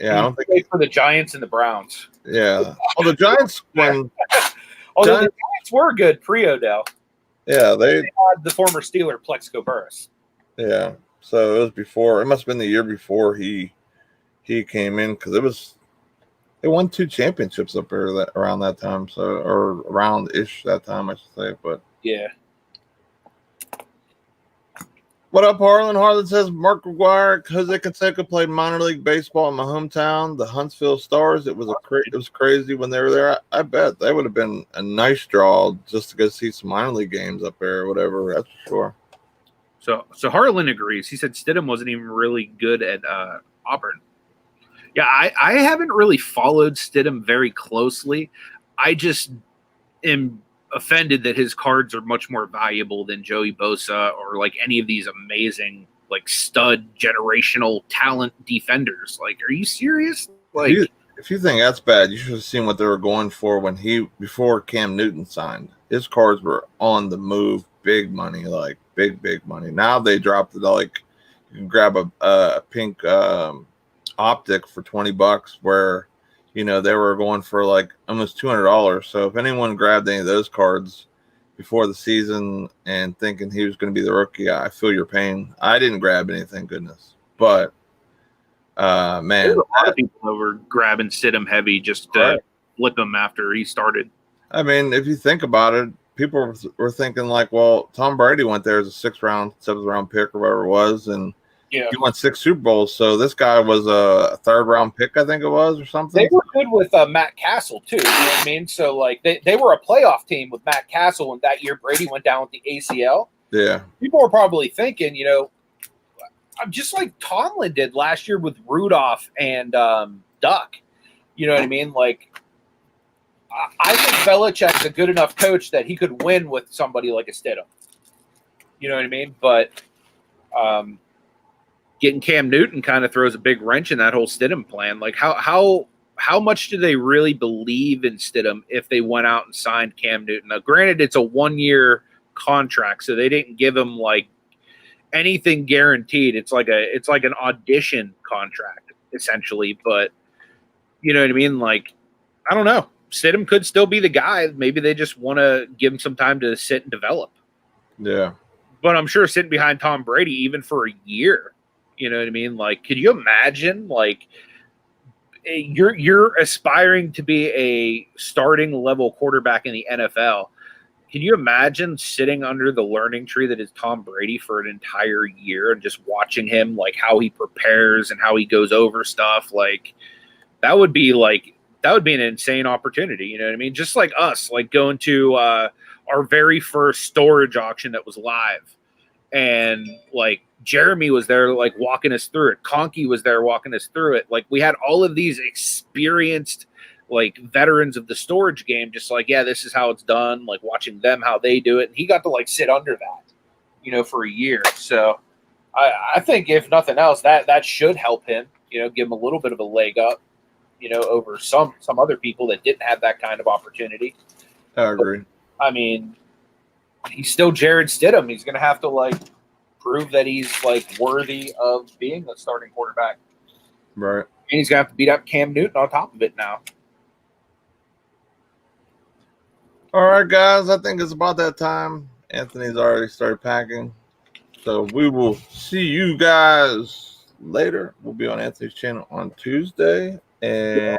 Yeah, I don't think for the Giants and the Browns. Yeah. Well, the Giants when although the Giants were good pre-Odell. Yeah, they had the former Steeler Plexico Burress. Yeah. So it was before. It must have been the year before he came in, because they won 2 championships up there around that time. So, or around ish that time, I should say. But yeah. What up, Harlan? Harlan says Mark McGuire, Jose Canseco played minor league baseball in my hometown, the Huntsville Stars. It was crazy when they were there. I bet that would have been a nice draw just to go see some minor league games up there or whatever. That's for sure. So Harlan agrees. He said Stidham wasn't even really good at Auburn. Yeah, I haven't really followed Stidham very closely. I just am offended that his cards are much more valuable than Joey Bosa or like any of these amazing like stud generational talent defenders. Like, are you serious? Like, if you think that's bad, you should have seen what they were going for before Cam Newton signed. His cards were on the move, big money, like big money. Now they dropped it like you can grab a pink optic for $20, where they were going for like almost $200. So if anyone grabbed any of those cards before the season and thinking he was going to be the rookie, I feel your pain. I didn't grab anything, goodness. But, man. There's a lot of people that were grabbing Stidham heavy just to flip him after he started. I mean, if you think about it, people were thinking like, well, Tom Brady went there as a 6th round, 7th round pick or whatever it was, and he won 6 Super Bowls, so this guy was a 3rd round pick, I think it was, or something. They were good with Matt Castle too. You know what I mean? So like they were a playoff team with Matt Castle, and that year Brady went down with the ACL. Yeah, people were probably thinking, just like Tomlin did last year with Rudolph and Duck. You know what I mean? Like, I think Belichick's a good enough coach that he could win with somebody like a Stidham. You know what I mean? But getting Cam Newton kind of throws a big wrench in that whole Stidham plan. Like how much do they really believe in Stidham if they went out and signed Cam Newton? Now, granted, it's a 1-year contract, so they didn't give him like anything guaranteed. It's like an audition contract essentially, but you know what I mean? Like, I don't know. Stidham could still be the guy. Maybe they just want to give him some time to sit and develop. Yeah. But I'm sure sitting behind Tom Brady even for a year. You know what I mean? Like, could you imagine, like, you're aspiring to be a starting level quarterback in the NFL. Can you imagine sitting under the learning tree that is Tom Brady for an entire year and just watching him, like, how he prepares and how he goes over stuff? Like, that would be an insane opportunity. You know what I mean? Just like us, like going to our very first storage auction that was live. And like Jeremy was there, like walking us through it. Conky was there walking us through it. Like we had all of these experienced, like veterans of the storage game, just like, yeah, this is how it's done. Like watching them, how they do it. And he got to like sit under that, for a year. So I think if nothing else, that should help him, give him a little bit of a leg up, over some other people that didn't have that kind of opportunity. I agree. But, I mean, he's still Jared Stidham. He's going to have to like prove that he's like worthy of being the starting quarterback. Right. And he's going to have to beat up Cam Newton on top of it now. All right, guys. I think it's about that time. Anthony's already started packing. So we will see you guys later. We'll be on Anthony's channel on Tuesday. And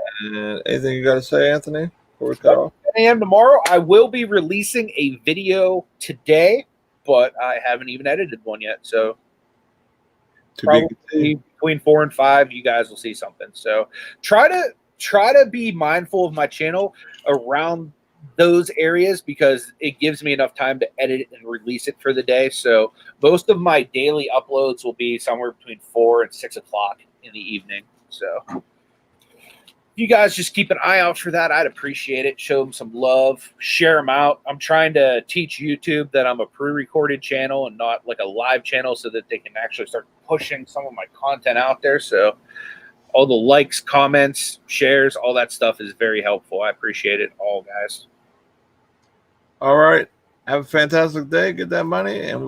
anything you got to say, Anthony, before we cut off? 10 a.m. tomorrow. I will be releasing a video today, but I haven't even edited one yet. So probably between 4 and 5, you guys will see something. So try to be mindful of my channel around those areas because it gives me enough time to edit and release it for the day. So most of my daily uploads will be somewhere between 4 and 6 o'clock in the evening. So if you guys just keep an eye out for that, I'd appreciate it. Show them some love, share them out. I'm trying to teach YouTube that I'm a pre-recorded channel and not like a live channel so that they can actually start pushing some of my content out there. So all the likes, comments, shares, all that stuff is very helpful. I appreciate it all, guys. All right. Have a fantastic day. Get that money, and